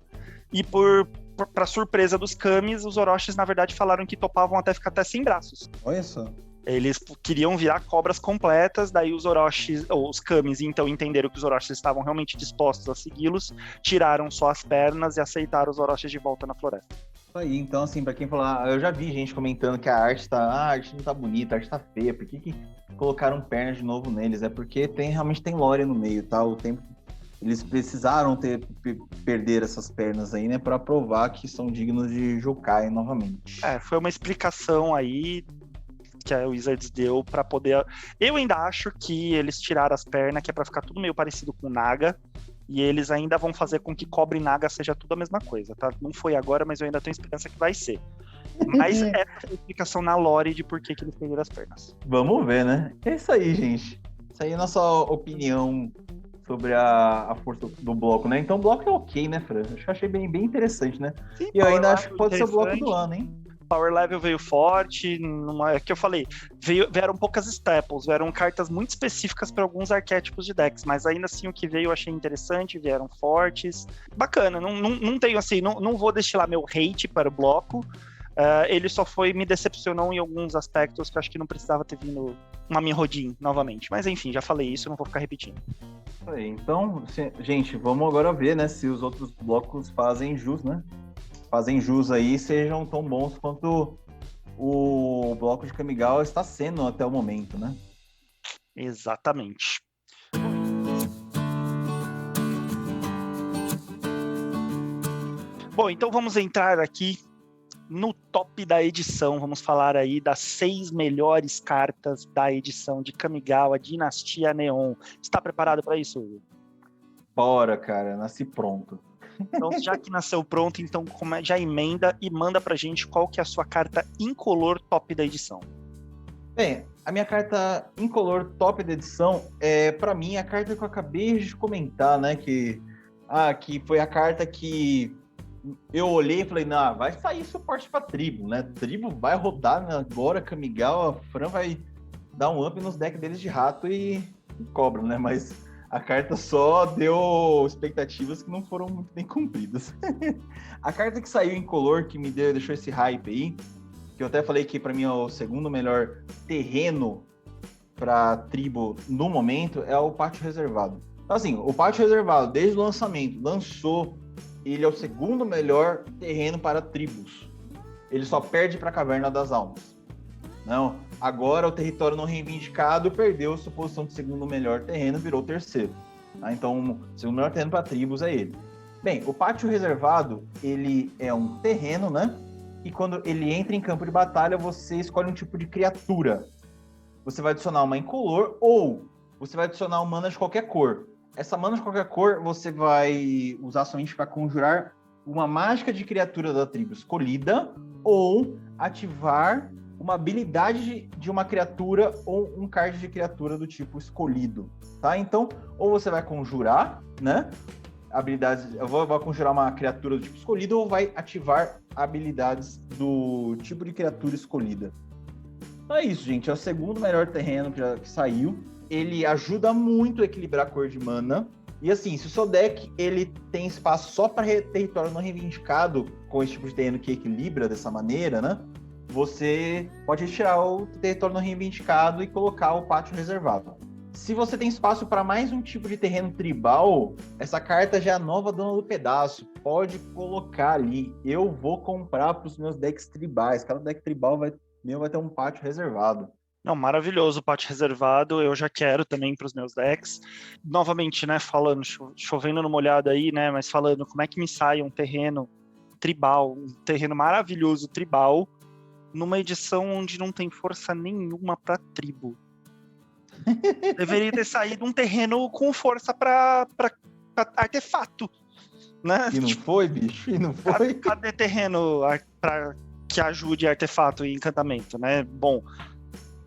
e para surpresa dos Kamis, os Orochis, na verdade, falaram que topavam até ficar até sem braços. Olha só. Eles queriam virar cobras completas, daí os Orochis, ou os Kamis, então entenderam que os Orochis estavam realmente dispostos a segui-los, tiraram só as pernas e aceitaram os Orochis de volta na floresta. Isso aí, então assim, pra quem falar, eu já vi gente comentando que a arte não tá bonita, a arte tá feia, por que colocaram pernas de novo neles? É porque realmente tem lore no meio, tá? O tempo eles precisaram perder essas pernas aí, né, pra provar que são dignos de Jukai novamente. Foi uma explicação aí que a Wizards deu pra poder... Eu ainda acho que eles tiraram as pernas, que é pra ficar tudo meio parecido com Naga, e eles ainda vão fazer com que Cobra e Naga seja tudo a mesma coisa, tá? Não foi agora, mas eu ainda tenho esperança que vai ser. Mas essa é a explicação na lore de por que eles perderam as pernas. Vamos ver, né? É isso aí, gente. Isso aí é a nossa opinião sobre a força do bloco, né? Então o bloco é ok, né, Fran? Achei bem interessante, né? Sim, e eu ainda acho que pode ser o bloco do ano, hein? Power Level veio forte, que eu falei, vieram poucas staples, vieram cartas muito específicas para alguns arquétipos de decks, mas ainda assim o que veio eu achei interessante, vieram fortes, bacana, não tenho assim, não vou destilar meu hate para o bloco, ele só me decepcionou em alguns aspectos que eu acho que não precisava ter vindo uma Mirrodin novamente, mas enfim, já falei isso, não vou ficar repetindo. Então, gente, vamos agora ver, né, se os outros blocos fazem jus, né? Fazem jus aí, sejam tão bons quanto o bloco de Kamigawa está sendo até o momento, né? Exatamente. Bom, então vamos entrar aqui no top da edição. Vamos falar aí das 6 melhores cartas da edição de Kamigawa Dinastia Neon. Está preparado para isso, Hugo? Bora, cara, nasci pronto. Então, já que nasceu pronto, então já emenda e manda pra gente qual que é a sua carta incolor top da edição. Bem, a minha carta incolor top da edição pra mim, a carta que eu acabei de comentar, né? Que foi a carta que eu olhei e falei, não, vai sair suporte pra tribo, né? Tribo vai rodar agora, Kamigawa, Fran vai dar um up nos decks deles de rato e cobra, né? Mas a carta só deu expectativas que não foram muito bem cumpridas. A carta que saiu incolor, que me deixou esse hype aí, que eu até falei que pra mim é o segundo melhor terreno pra tribo no momento, é o Pátio Reservado. Então assim, o Pátio Reservado, desde o lançamento, lançou, ele é o segundo melhor terreno para tribos. Ele só perde pra Caverna das Almas. Não, agora o território não reivindicado perdeu sua posição de segundo melhor terreno, virou terceiro. Então, o segundo melhor terreno para tribos é ele. Bem, o Pátio Reservado, ele é um terreno, né? E quando ele entra em campo de batalha, você escolhe um tipo de criatura. Você vai adicionar uma incolor ou você vai adicionar uma mana de qualquer cor. Essa mana de qualquer cor, você vai usar somente para conjurar uma mágica de criatura da tribo escolhida ou ativar uma habilidade de uma criatura ou um card de criatura do tipo escolhido, tá? Então, ou você vai conjurar, né? habilidades... Eu vou conjurar uma criatura do tipo escolhido ou vai ativar habilidades do tipo de criatura escolhida. Então é isso, gente. É o segundo melhor terreno que saiu. Ele ajuda muito a equilibrar a cor de mana. E assim, se o seu deck ele tem espaço só para território não reivindicado, com esse tipo de terreno que equilibra dessa maneira, né? Você pode retirar o território não reivindicado e colocar o pátio reservado. Se você tem espaço para mais um tipo de terreno tribal, essa carta já é a nova dona do pedaço. Pode colocar ali. Eu vou comprar para os meus decks tribais. Cada deck tribal vai ter um pátio reservado. Não, maravilhoso o pátio reservado, eu já quero também para os meus decks. Novamente, né, falando, chovendo numa olhada aí, né, mas falando como é que me sai um terreno tribal, um terreno maravilhoso tribal, numa edição onde não tem força nenhuma para tribo. Deveria ter saído um terreno com força para artefato, né? E não foi, bicho? E não foi? Cadê terreno para que ajude artefato e encantamento, né? Bom,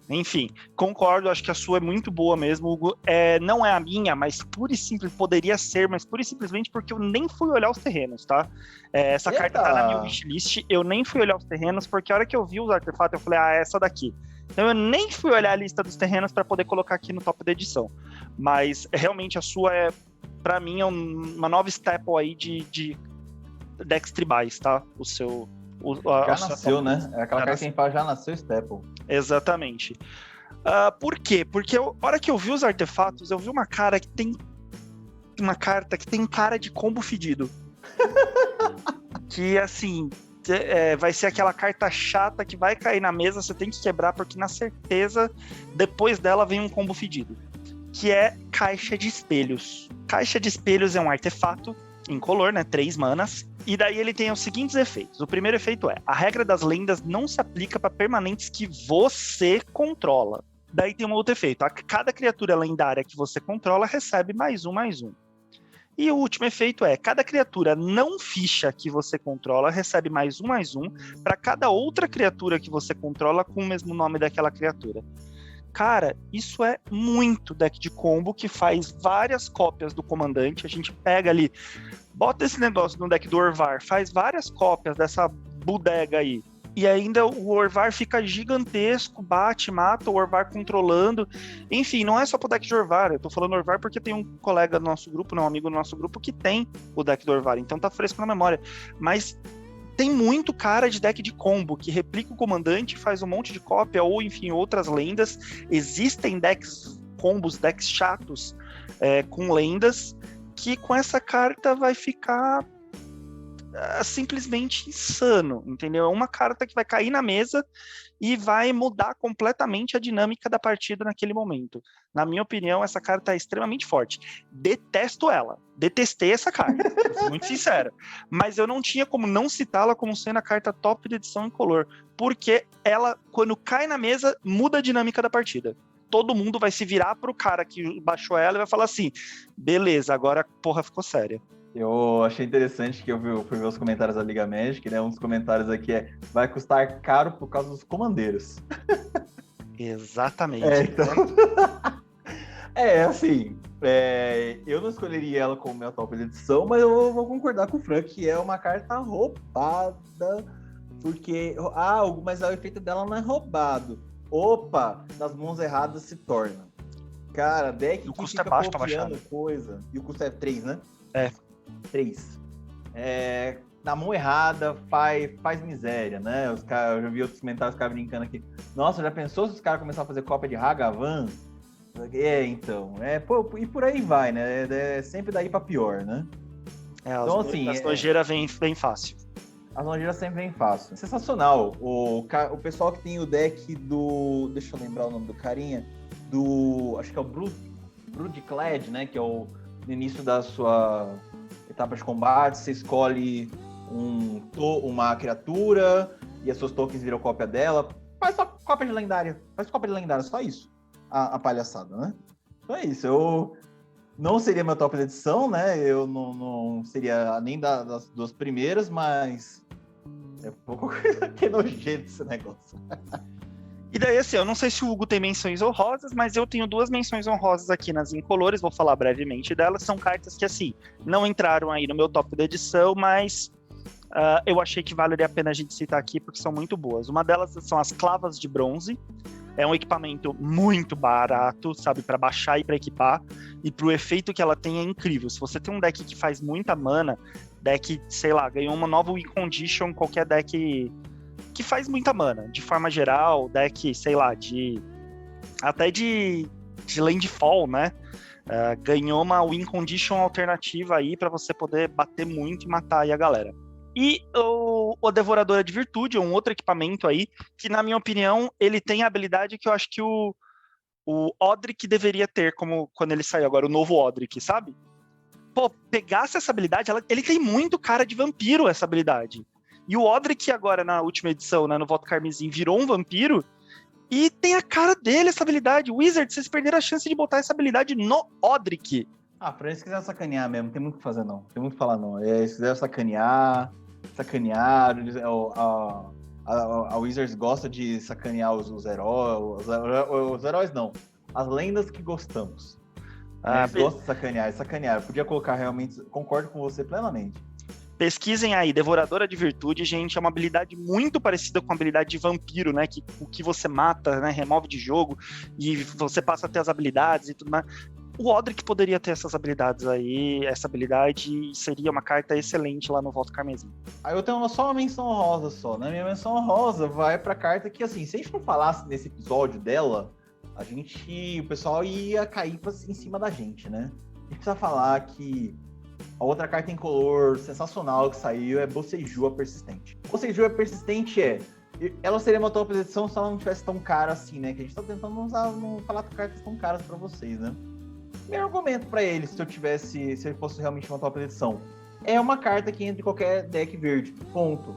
enfim, concordo, acho que a sua é muito boa mesmo, Hugo. Não é a minha, mas pura e simples, poderia ser, mas pura e simplesmente porque eu nem fui olhar os terrenos, tá? Essa carta tá na minha wishlist, eu nem fui olhar os terrenos, porque a hora que eu vi os artefatos, eu falei, essa daqui. Então eu nem fui olhar a lista dos terrenos para poder colocar aqui no top da edição. Mas realmente a sua pra mim, uma nova staple aí de decks tribais, tá? O seu... Já nasceu, né? É aquela carta que fala, já nasceu staple. Exatamente. Por quê? Porque a hora que eu vi os artefatos, eu vi uma carta que tem cara de combo fedido. Que, assim, vai ser aquela carta chata que vai cair na mesa, você tem que quebrar, porque na certeza, depois dela vem um combo fedido. Que é Caixa de Espelhos. Caixa de Espelhos é um artefato incolor, né? 3 manas. E daí ele tem os seguintes efeitos. O primeiro efeito é: a regra das lendas não se aplica para permanentes que você controla. Daí tem um outro efeito: cada criatura lendária que você controla recebe +1/+1. E o último efeito é: cada criatura não ficha que você controla recebe +1/+1 para cada outra criatura que você controla com o mesmo nome daquela criatura. Cara, isso é muito deck de combo que faz várias cópias do comandante. A gente pega ali, bota esse negócio no deck do Orvar, faz várias cópias dessa bodega aí. E ainda o Orvar fica gigantesco, bate, mata o Orvar controlando. Enfim, não é só pro deck de Orvar. Eu tô falando Orvar porque tem um colega do nosso grupo, um amigo do nosso grupo, que tem o deck do Orvar. Então tá fresco na memória. Mas tem muito cara de deck de combo, que replica o comandante, faz um monte de cópia, ou enfim, outras lendas. Existem decks combos, decks chatos, com lendas, que com essa carta vai ficar simplesmente insano, entendeu? É uma carta que vai cair na mesa e vai mudar completamente a dinâmica da partida naquele momento. Na minha opinião, essa carta é extremamente forte. Detesto ela. Detestei essa carta, muito sincero. Mas eu não tinha como não citá-la como sendo a carta top de edição incolor, porque ela, quando cai na mesa, muda a dinâmica da partida. Todo mundo vai se virar pro cara que baixou ela e vai falar assim: beleza, agora a porra ficou séria. Eu achei interessante que eu fui ver os comentários da Liga Magic, né? Um dos comentários aqui vai custar caro por causa dos comandeiros. Exatamente. Então... assim, eu não escolheria ela como minha top de edição, mas eu vou concordar com o Frank, que é uma carta roubada, porque... mas o efeito dela não é roubado. Opa, nas mãos erradas se torna. Cara, deck que custo fica baixo copiando coisa... E o custo é 3, né? 3. Na mão errada faz miséria, né? Eu já vi outros comentários, os caras brincando aqui. Nossa, já pensou se os caras começarem a fazer cópia de Hagavan? Então. E por aí vai, né? Sempre daí pra pior, né? Então, assim, as nojeiras vem fácil. As nojeiras sempre vem fácil. Sensacional. O pessoal que tem o deck do... Deixa eu lembrar o nome do carinha. Acho que é o Broodclad, né? Que é no início da sua etapa de combate, você escolhe uma criatura e as suas tokens viram cópia dela. Faz só cópia de lendária. Só isso. A palhaçada, né? Então é isso. Não seria meu top de edição, né? Eu não seria nem das 2 primeiras, mas é pouco que nojento esse negócio. E daí, assim, eu não sei se o Hugo tem menções honrosas, mas eu tenho 2 menções honrosas aqui nas incolores, vou falar brevemente delas. São cartas que, assim, não entraram aí no meu top da edição, mas eu achei que valeria a pena a gente citar aqui, porque são muito boas. Uma delas são as Clavas de Bronze. É um equipamento muito barato, sabe, para baixar e para equipar, e pro efeito que ela tem é incrível. Se você tem um deck que faz muita mana, deck, sei lá, ganhou uma nova win condition, qualquer deck que faz muita mana, de forma geral, deck, sei lá, até de landfall, né? Ganhou uma win condition alternativa aí para você poder bater muito e matar aí a galera. E o Devoradora de Virtude, um outro equipamento aí, que na minha opinião, ele tem a habilidade que eu acho que o Odric deveria ter, como quando ele saiu agora, o novo Odric, sabe? Pô, pegasse essa habilidade, ele tem muito cara de vampiro, essa habilidade. E o Odric agora, na última edição, né, no Voto Carmesim, virou um vampiro, e tem a cara dele essa habilidade. Wizard, vocês perderam a chance de botar essa habilidade no Odric. Pra eles quiserem sacanear mesmo, não tem muito o que fazer não, tem muito o que falar não. Se quiser sacanear, a Wizards gosta de sacanear os heróis, os heróis não, as lendas que gostamos. Eles gostam de sacanear. Eu podia colocar realmente, concordo com você plenamente. Pesquisem aí, Devoradora de Virtude, gente, é uma habilidade muito parecida com a habilidade de vampiro, né, que o que você mata, né, remove de jogo, e você passa a ter as habilidades e tudo mais. O Odric poderia ter essas habilidades aí, essa habilidade seria uma carta excelente lá no Voto Carmesim. Aí eu tenho só uma menção honrosa só, né? Minha menção honrosa vai pra carta que, assim, se a gente não falasse nesse episódio dela, o pessoal ia cair em cima da gente, né? A gente precisa falar que a outra carta incolor sensacional que saiu é Boseiju a Persistente. Boseiju a Persistente ela seria uma top edição se ela não tivesse tão cara assim, né? Que a gente tá tentando não falar com cartas tão caras pra vocês, né? Meu argumento pra ele, se ele fosse realmente uma top edição, é uma carta que entra em qualquer deck verde, ponto.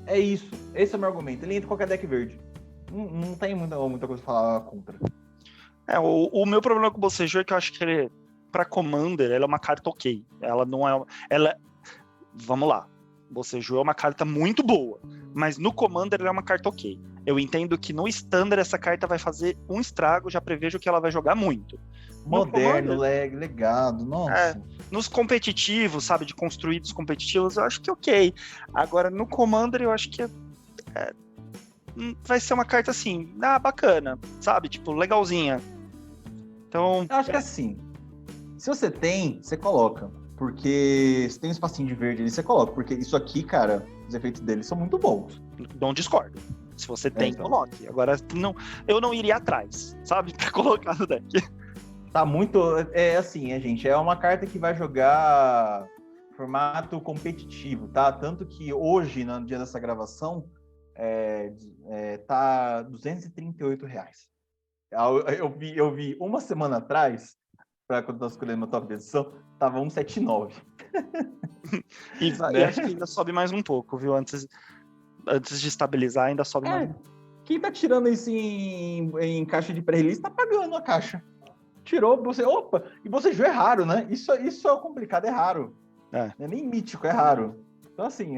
É isso, esse é o meu argumento, ele entra em qualquer deck verde. Não tem muita coisa pra falar contra. O meu problema com o Boseiju é que eu acho que ele, pra Commander, ela é uma carta ok. Ela não é... Vamos lá. Boseiju é uma carta muito boa, mas no Commander ela é uma carta ok. Eu entendo que no Standard essa carta vai fazer um estrago, já prevejo que ela vai jogar muito. Moderno, legado, nossa. Nos competitivos, sabe, de construídos competitivos, eu acho que ok. Agora, no Commander, eu acho que vai ser uma carta assim, bacana, sabe, tipo, legalzinha. Então... Eu acho que assim, se você tem, você coloca. Porque se tem um espacinho de verde ali, você coloca. Porque isso aqui, cara, os efeitos dele são muito bons. Não discordo. Se você tem, então coloque. Agora, eu não iria atrás, sabe, pra colocar no deck. Tá muito... assim, gente, é uma carta que vai jogar formato competitivo, tá? Tanto que hoje, no dia dessa gravação, tá R$238. Eu vi uma semana atrás, quando eu escolhendo meu top de edição, tava 179. E acho que ainda sobe mais um pouco, viu? Antes de estabilizar, ainda sobe mais um pouco. Quem tá tirando isso em caixa de pré-release tá pagando a caixa. Tirou, opa, e Boseiju é raro, né? Isso é complicado, é raro. Não é nem mítico, é raro. Então, assim,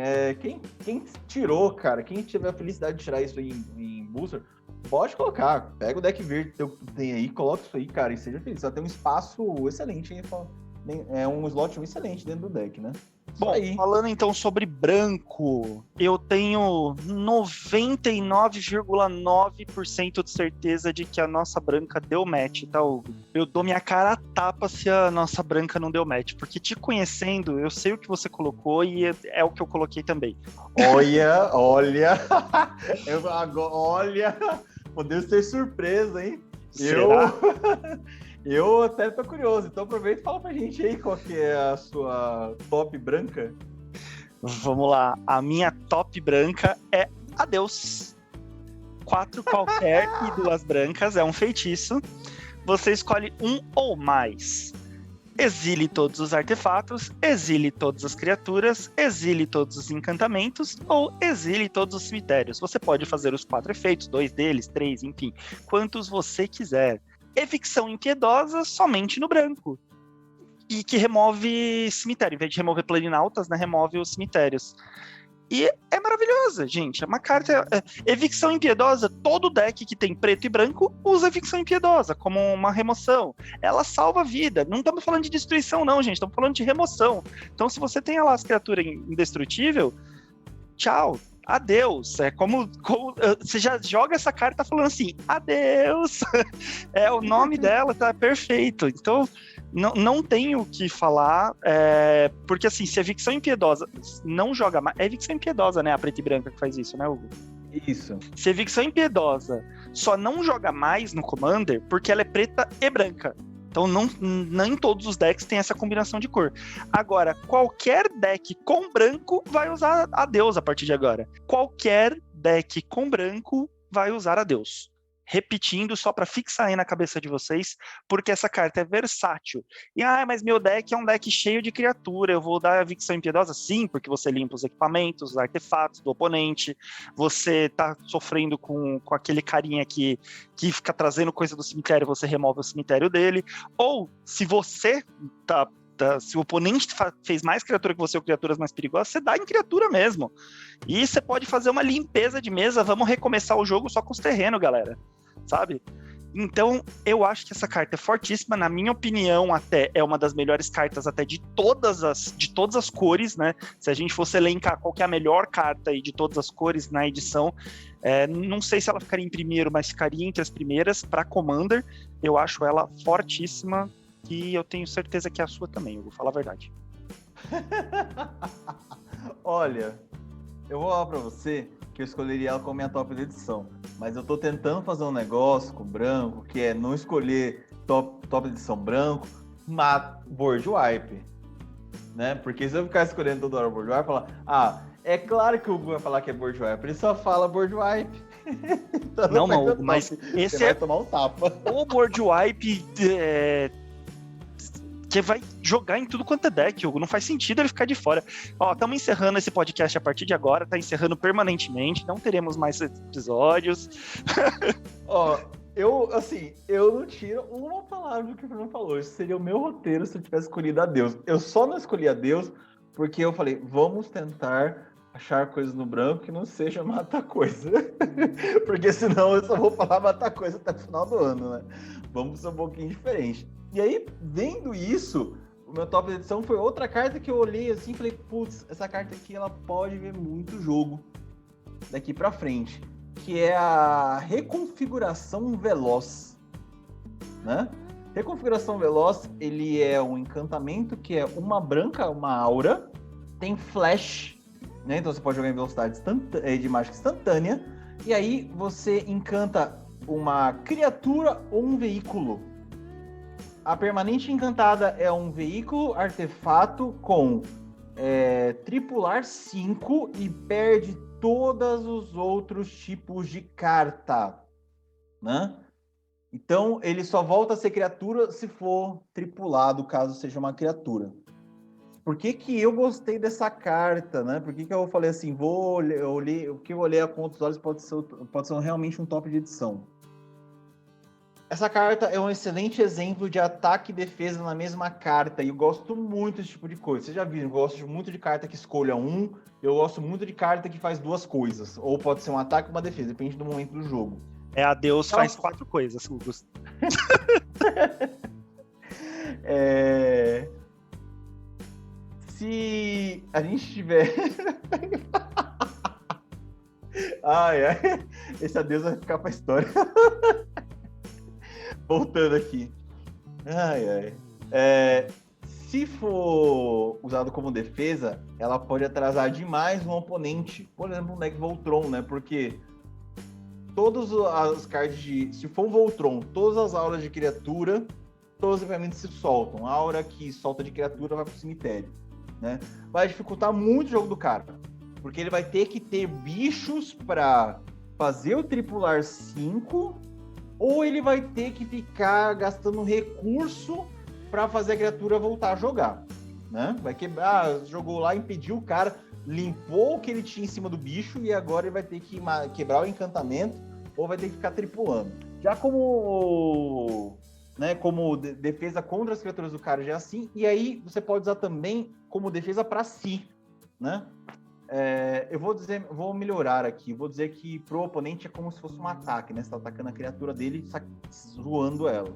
quem tirou, cara, quem tiver a felicidade de tirar isso aí em booster, pode colocar. Pega o deck verde que tem aí, coloca isso aí, cara, e seja feliz. Vai ter um espaço excelente, um slot excelente dentro do deck, né? Bom, falando então sobre branco, eu tenho 99,9% de certeza de que a nossa branca deu match, tá, Hugo? Eu dou minha cara a tapa se a nossa branca não deu match, porque te conhecendo, eu sei o que você colocou e é o que eu coloquei também. Olha, olha, podemos ter surpresa, hein? Será? Eu até tô curioso, então aproveita e fala pra gente aí qual que é a sua top branca. Vamos lá, a minha top branca é Adeus. 4 qualquer e 2 brancas, é um feitiço. Você escolhe um ou mais. Exile todos os artefatos, exile todas as criaturas, exile todos os encantamentos ou exile todos os cemitérios. Você pode fazer os 4 efeitos, 2 deles, 3, enfim, quantos você quiser. Evicção impiedosa somente no branco. E que remove cemitério. Em vez de remover planinautas, né, remove os cemitérios. E é maravilhosa, gente. É uma carta. Evicção Impiedosa, todo deck que tem preto e branco usa Evicção Impiedosa como uma remoção. Ela salva a vida. Não estamos falando de destruição, não, gente. Estamos falando de remoção. Então, se você tem lá as criaturas indestrutível, tchau. Adeus. É como você já joga essa carta falando assim, adeus. É o nome dela, tá perfeito. Então, não tenho o que falar, porque assim, se a Evicção Impiedosa não joga mais, é Evicção Impiedosa, né, a preta e branca que faz isso, né, Hugo? Isso. Se a Evicção Impiedosa só não joga mais no Commander, porque ela é preta e branca. Então, nem todos os decks têm essa combinação de cor. Agora, qualquer deck com branco vai usar Adeus a partir de agora. Qualquer deck com branco vai usar Adeus. Repetindo, só para fixar aí na cabeça de vocês, porque essa carta é versátil. E, mas meu deck é um deck cheio de criatura, eu vou dar a Evicção Impiedosa? Sim, porque você limpa os equipamentos, os artefatos do oponente, você tá sofrendo com aquele carinha que fica trazendo coisa do cemitério, você remove o cemitério dele. Ou, se você se o oponente fez mais criatura que você ou criaturas mais perigosas, você dá em criatura mesmo. E você pode fazer uma limpeza de mesa, vamos recomeçar o jogo só com os terrenos, galera. Sabe? Então, eu acho que essa carta é fortíssima, na minha opinião, até é uma das melhores cartas até de todas as cores, né? Se a gente fosse elencar qual que é a melhor carta aí de todas as cores na edição, não sei se ela ficaria em primeiro, mas ficaria entre as primeiras para Commander. Eu acho ela fortíssima e eu tenho certeza que é a sua também, eu vou falar a verdade. Olha, eu vou falar pra você que eu escolheria ela como minha top de edição, mas eu tô tentando fazer um negócio com branco, que é não escolher top de edição branco, mas board wipe, né? Porque se eu ficar escolhendo toda hora board wipe, falar, é claro que o Hugo vai falar que é board wipe, ele só fala board wipe. Então não, mas esse vai tomar um tapa. O board wipe que vai jogar em tudo quanto é deck, Hugo. Não faz sentido ele ficar de fora. Estamos encerrando esse podcast a partir de agora, tá encerrando permanentemente, não teremos mais episódios. Eu não tiro uma palavra do que o Fernando falou. Isso seria o meu roteiro se eu tivesse escolhido a Deus. Eu só não escolhi a Deus porque eu falei, vamos tentar achar coisas no branco que não seja matar coisa. Porque senão eu só vou falar matar coisa até o final do ano, né? Vamos ser um pouquinho diferente. E aí, vendo isso, o meu top de edição foi outra carta que eu olhei assim e falei, putz, essa carta aqui ela pode ver muito jogo daqui pra frente, que é a Reconfiguração Veloz, né? Reconfiguração Veloz, ele é um encantamento que é uma branca, uma aura, tem flash, né? Então você pode jogar em velocidade de mágica instantânea, e aí você encanta uma criatura ou um veículo. A permanente encantada é um veículo artefato com tripular 5 e perde todos os outros tipos de carta, né? Então, ele só volta a ser criatura se for tripulado, caso seja uma criatura. Por que eu gostei dessa carta, né? Por que eu falei assim, o que eu olhei a conta dos olhos pode ser realmente um top de edição. Essa carta é um excelente exemplo de ataque e defesa na mesma carta, e eu gosto muito desse tipo de coisa. Vocês já viram, eu gosto muito de carta que escolha um, eu gosto muito de carta que faz duas coisas, ou pode ser um ataque ou uma defesa, depende do momento do jogo. A Deus faz 4 coisas, Hugo. Se a gente tiver... esse adeus vai ficar pra história. Voltando aqui. Se for usado como defesa, ela pode atrasar demais um oponente. Por exemplo, um deck Voltron, né? Porque todas as cards se for um Voltron, todas as auras de criatura, todos os equipamentos se soltam. A aura que solta de criatura vai pro cemitério, né? Vai dificultar muito o jogo do cara. Porque ele vai ter que ter bichos para fazer o tripular 5, ou ele vai ter que ficar gastando recurso para fazer a criatura voltar a jogar, né? Vai quebrar, jogou lá, impediu o cara, limpou o que ele tinha em cima do bicho e agora ele vai ter que quebrar o encantamento ou vai ter que ficar tripulando. Já como defesa contra as criaturas do cara já é assim, e aí você pode usar também como defesa para si, né? vou melhorar aqui. Vou dizer que pro oponente é como se fosse um ataque, né? Você tá atacando a criatura dele, zoando ela.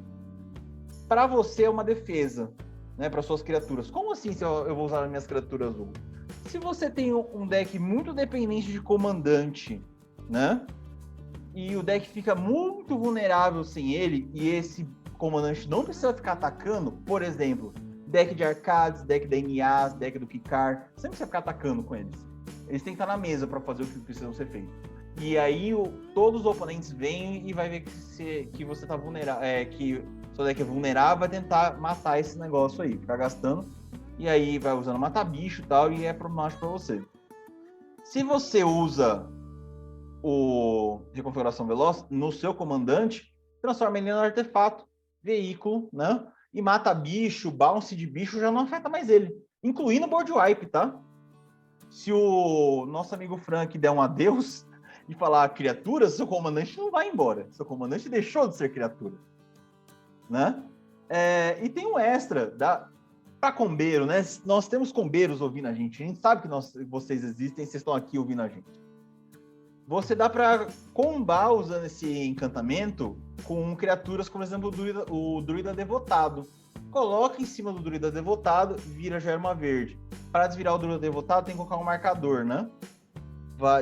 Para você é uma defesa, né? Para suas criaturas. Como assim se eu vou usar as minhas criaturas azul? Se você tem um deck muito dependente de comandante, né? E o deck fica muito vulnerável sem ele, e esse comandante não precisa ficar atacando, por exemplo, deck de Arcades, deck da NAs, deck do Kikar, você não precisa ficar atacando com eles. Eles têm que estar na mesa para fazer o que precisam ser feito. E aí todos os oponentes vêm e vai ver que você tá vulnerável, que seu deck é vulnerável, vai tentar matar esse negócio aí, ficar gastando, e aí vai usando matar bicho e tal, e é problemático para você. Se você usa o Reconfiguração Veloz no seu comandante, transforma ele no artefato, veículo, né? E mata bicho, bounce de bicho, já não afeta mais ele, incluindo board wipe, tá? Se o nosso amigo Frank der um adeus e falar criatura, seu comandante não vai embora. Seu comandante deixou de ser criatura, né? E tem um extra para combeiro, né? Nós temos combeiros ouvindo a gente sabe que vocês existem, vocês estão aqui ouvindo a gente. Você dá para combar usando esse encantamento com criaturas, como, por exemplo, o Druida Devotado. Coloca em cima do Druida Devotado, já era uma verde. Para desvirar o Druida Devotado, tem que colocar um marcador, né?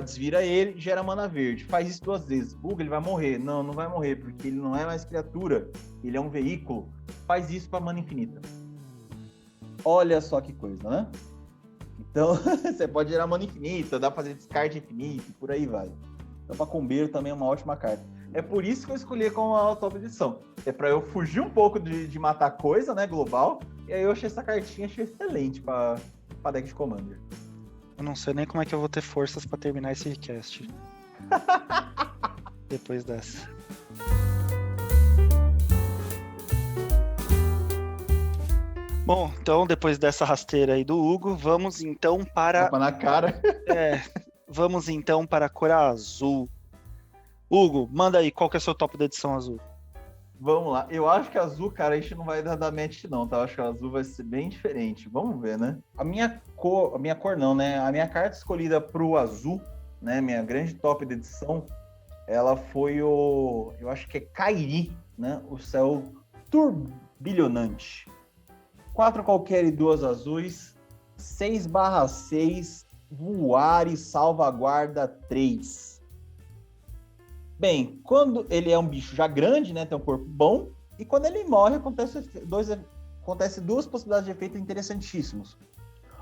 Desvira ele, gera mana verde. Faz isso 2 vezes. Bug, ele vai morrer. Não vai morrer, porque ele não é mais criatura. Ele é um veículo. Faz isso para mana infinita. Olha só que coisa, né? Então, você pode gerar mana infinita, dá pra fazer descarte infinito, por aí vai. Então, pra combeiro também é uma ótima carta. É por isso que eu escolhi como a top edição. É pra eu fugir um pouco de matar coisa, né, global. E aí eu achei essa cartinha excelente pra deck de Commander. Eu não sei nem como é que eu vou ter forças pra terminar esse cast. Depois dessa. Bom, então depois dessa rasteira aí do Hugo, vamos então para... Tapa na cara. Vamos então para a cor azul. Hugo, manda aí, qual que é o seu top da edição azul? Vamos lá. Eu acho que azul, cara, a gente não vai dar match não, tá? Eu acho que o azul vai ser bem diferente. Vamos ver, né? A minha cor não, né? A minha carta escolhida pro azul, né? Minha grande top da edição, ela foi eu acho que é Kairi, né? O céu turbilhonante. 4 qualquer e 2 azuis, 6/6, voar e salvaguarda 3. Bem, quando ele é um bicho já grande, né, tem um corpo bom, e quando ele morre, acontece 2 possibilidades de efeito interessantíssimos.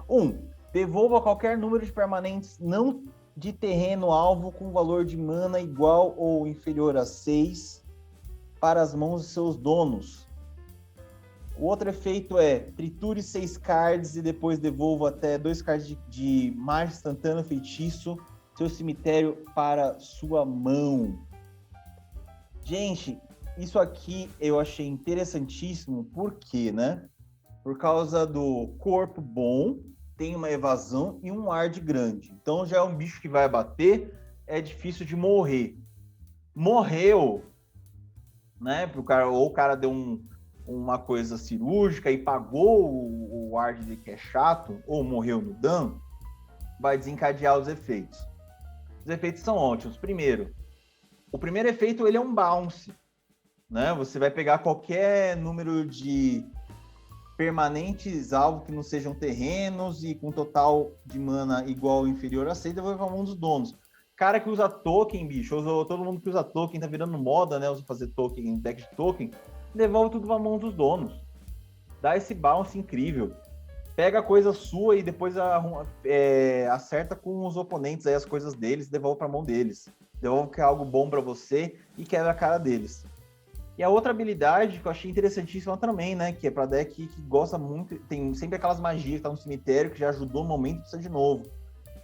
1. Devolva qualquer número de permanentes não de terreno alvo com valor de mana igual ou inferior a 6 para as mãos de seus donos. O outro efeito é triture 6 cards e depois devolva até 2 cards de magia instantânea feitiço seu cemitério para sua mão. Gente, isso aqui eu achei interessantíssimo, por quê, né? Por causa do corpo bom, tem uma evasão e um ar de grande. Então já é um bicho que vai bater, é difícil de morrer. Morreu, né? Ou o cara deu uma coisa cirúrgica e pagou o ar dele que é chato, ou morreu no dano, vai desencadear os efeitos. Os efeitos são ótimos. Primeiro, o primeiro efeito ele é um bounce, né? Você vai pegar qualquer número de permanentes alvo que não sejam terrenos e com total de mana igual ou inferior a 6, devolve para a mão dos donos. Cara que usa token, bicho, todo mundo que usa token, tá virando moda, né? Usa fazer token, deck de token, devolve tudo para mão dos donos. Dá esse bounce incrível. Pega a coisa sua e depois acerta com os oponentes aí as coisas deles, devolve para mão deles. Devolve que é algo bom para você e quebra a cara deles. E a outra habilidade que eu achei interessantíssima também, né? Que é para deck que gosta muito, tem sempre aquelas magias que tá no cemitério, que já ajudou no momento e precisa de novo.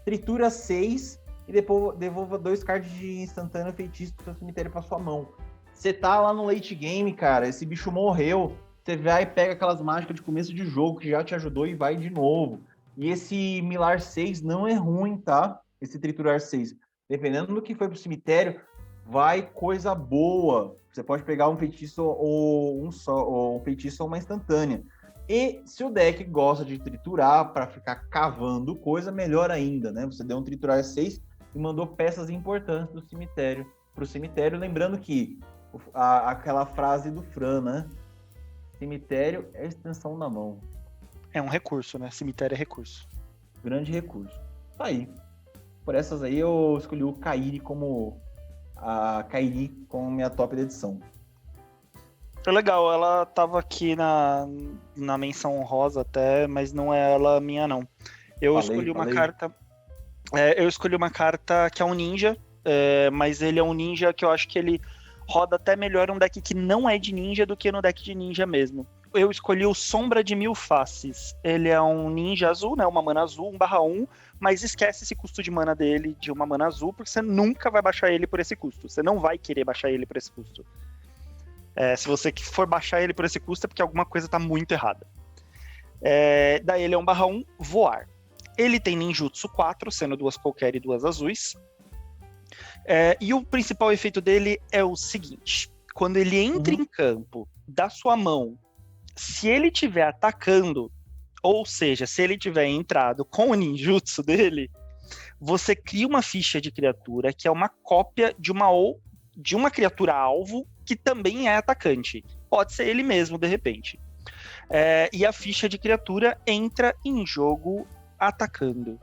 Tritura 6 e depois devolva 2 cards de instantâneo feitiço pro seu cemitério para sua mão. Você tá lá no late game, cara, esse bicho morreu, você vai e pega aquelas mágicas de começo de jogo que já te ajudou e vai de novo. E esse Milar 6 não é ruim, tá? Esse Triturar 6. Dependendo do que foi pro cemitério, vai coisa boa. Você pode pegar um feitiço ou um feitiço ou uma instantânea. E se o deck gosta de triturar para ficar cavando coisa, melhor ainda, né? Você deu um triturar 6 e mandou peças importantes do cemitério para o cemitério. Lembrando que aquela frase do Fran, né? Cemitério é extensão na mão. É um recurso, né? Cemitério é recurso. Grande recurso. Tá aí. Por essas aí eu escolhi o Kairi como minha top da edição. É legal, ela tava aqui na menção honrosa até, mas não é ela minha, não. Eu escolhi uma carta que é um ninja, mas ele é um ninja que eu acho que ele roda até melhor um deck que não é de ninja do que no deck de ninja mesmo. Eu escolhi o Sombra de Mil Faces. Ele é um ninja azul, né? Uma mana azul, 1/1, mas esquece esse custo de mana dele de uma mana azul, porque você nunca vai baixar ele por esse custo. Você não vai querer baixar ele por esse custo. Se você for baixar ele por esse custo é porque alguma coisa tá muito errada. Daí ele é 1/1, voar. Ele tem ninjutsu 4, sendo 2 qualquer e 2 azuis. E o principal efeito dele é o seguinte: quando ele entra em campo da sua mão, se ele estiver atacando, ou seja, se ele tiver entrado com o ninjutsu dele, você cria uma ficha de criatura que é uma cópia de uma criatura alvo que também é atacante. Pode ser ele mesmo, de repente. E a ficha de criatura entra em jogo atacando.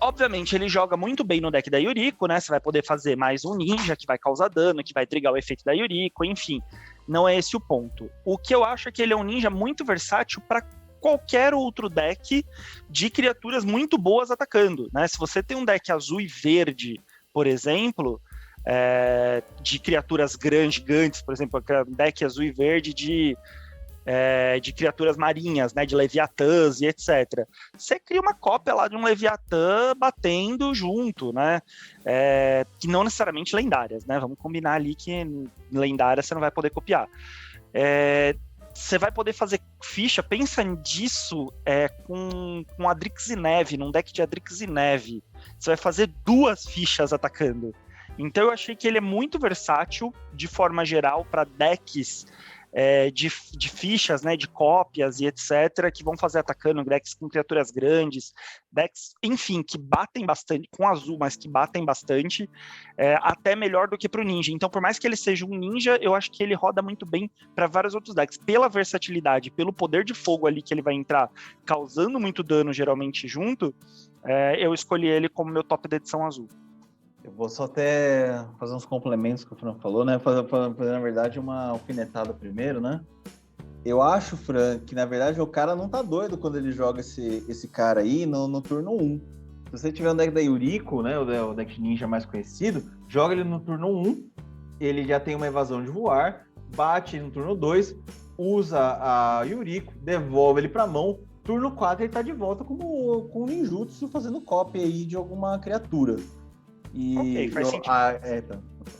Obviamente, ele joga muito bem no deck da Yuriko, né? Você vai poder fazer mais um ninja que vai causar dano, que vai trigar o efeito da Yuriko, enfim. Não é esse o ponto. O que eu acho é que ele é um ninja muito versátil para qualquer outro deck de criaturas muito boas atacando, né? Se você tem um deck azul e verde, por exemplo, de criaturas gigantes, por exemplo, um deck azul e verde de criaturas marinhas, né, de Leviatãs e etc. Você cria uma cópia lá de um Leviatã batendo junto, né, que não necessariamente lendárias, né, vamos combinar ali que lendárias você não vai poder copiar. Você vai poder fazer ficha, pensa nisso com Adrix e Neve, num deck de Adrix e Neve. Você vai fazer 2 fichas atacando. Então eu achei que ele é muito versátil, de forma geral, para decks de fichas, né, de cópias e etc, que vão fazer atacando, decks com criaturas grandes, decks, enfim, que batem bastante, com azul, mas que batem bastante, até melhor do que para o ninja. Então, por mais que ele seja um ninja, eu acho que ele roda muito bem para vários outros decks, pela versatilidade, pelo poder de fogo ali que ele vai entrar, causando muito dano geralmente junto, eu escolhi ele como meu top da edição azul. Eu vou só até fazer uns complementos que o Fran falou, né? Fazer, na verdade, uma alfinetada primeiro, né? Eu acho, Fran, que na verdade o cara não tá doido quando ele joga esse cara aí no turno 1. Se você tiver um deck da Yuriko, né? O deck ninja mais conhecido, joga ele no turno 1, ele já tem uma evasão de voar, bate no turno 2, usa a Yuriko, devolve ele pra mão, turno 4 ele tá de volta com o ninjutsu fazendo cópia aí de alguma criatura. Ok, faz sentido.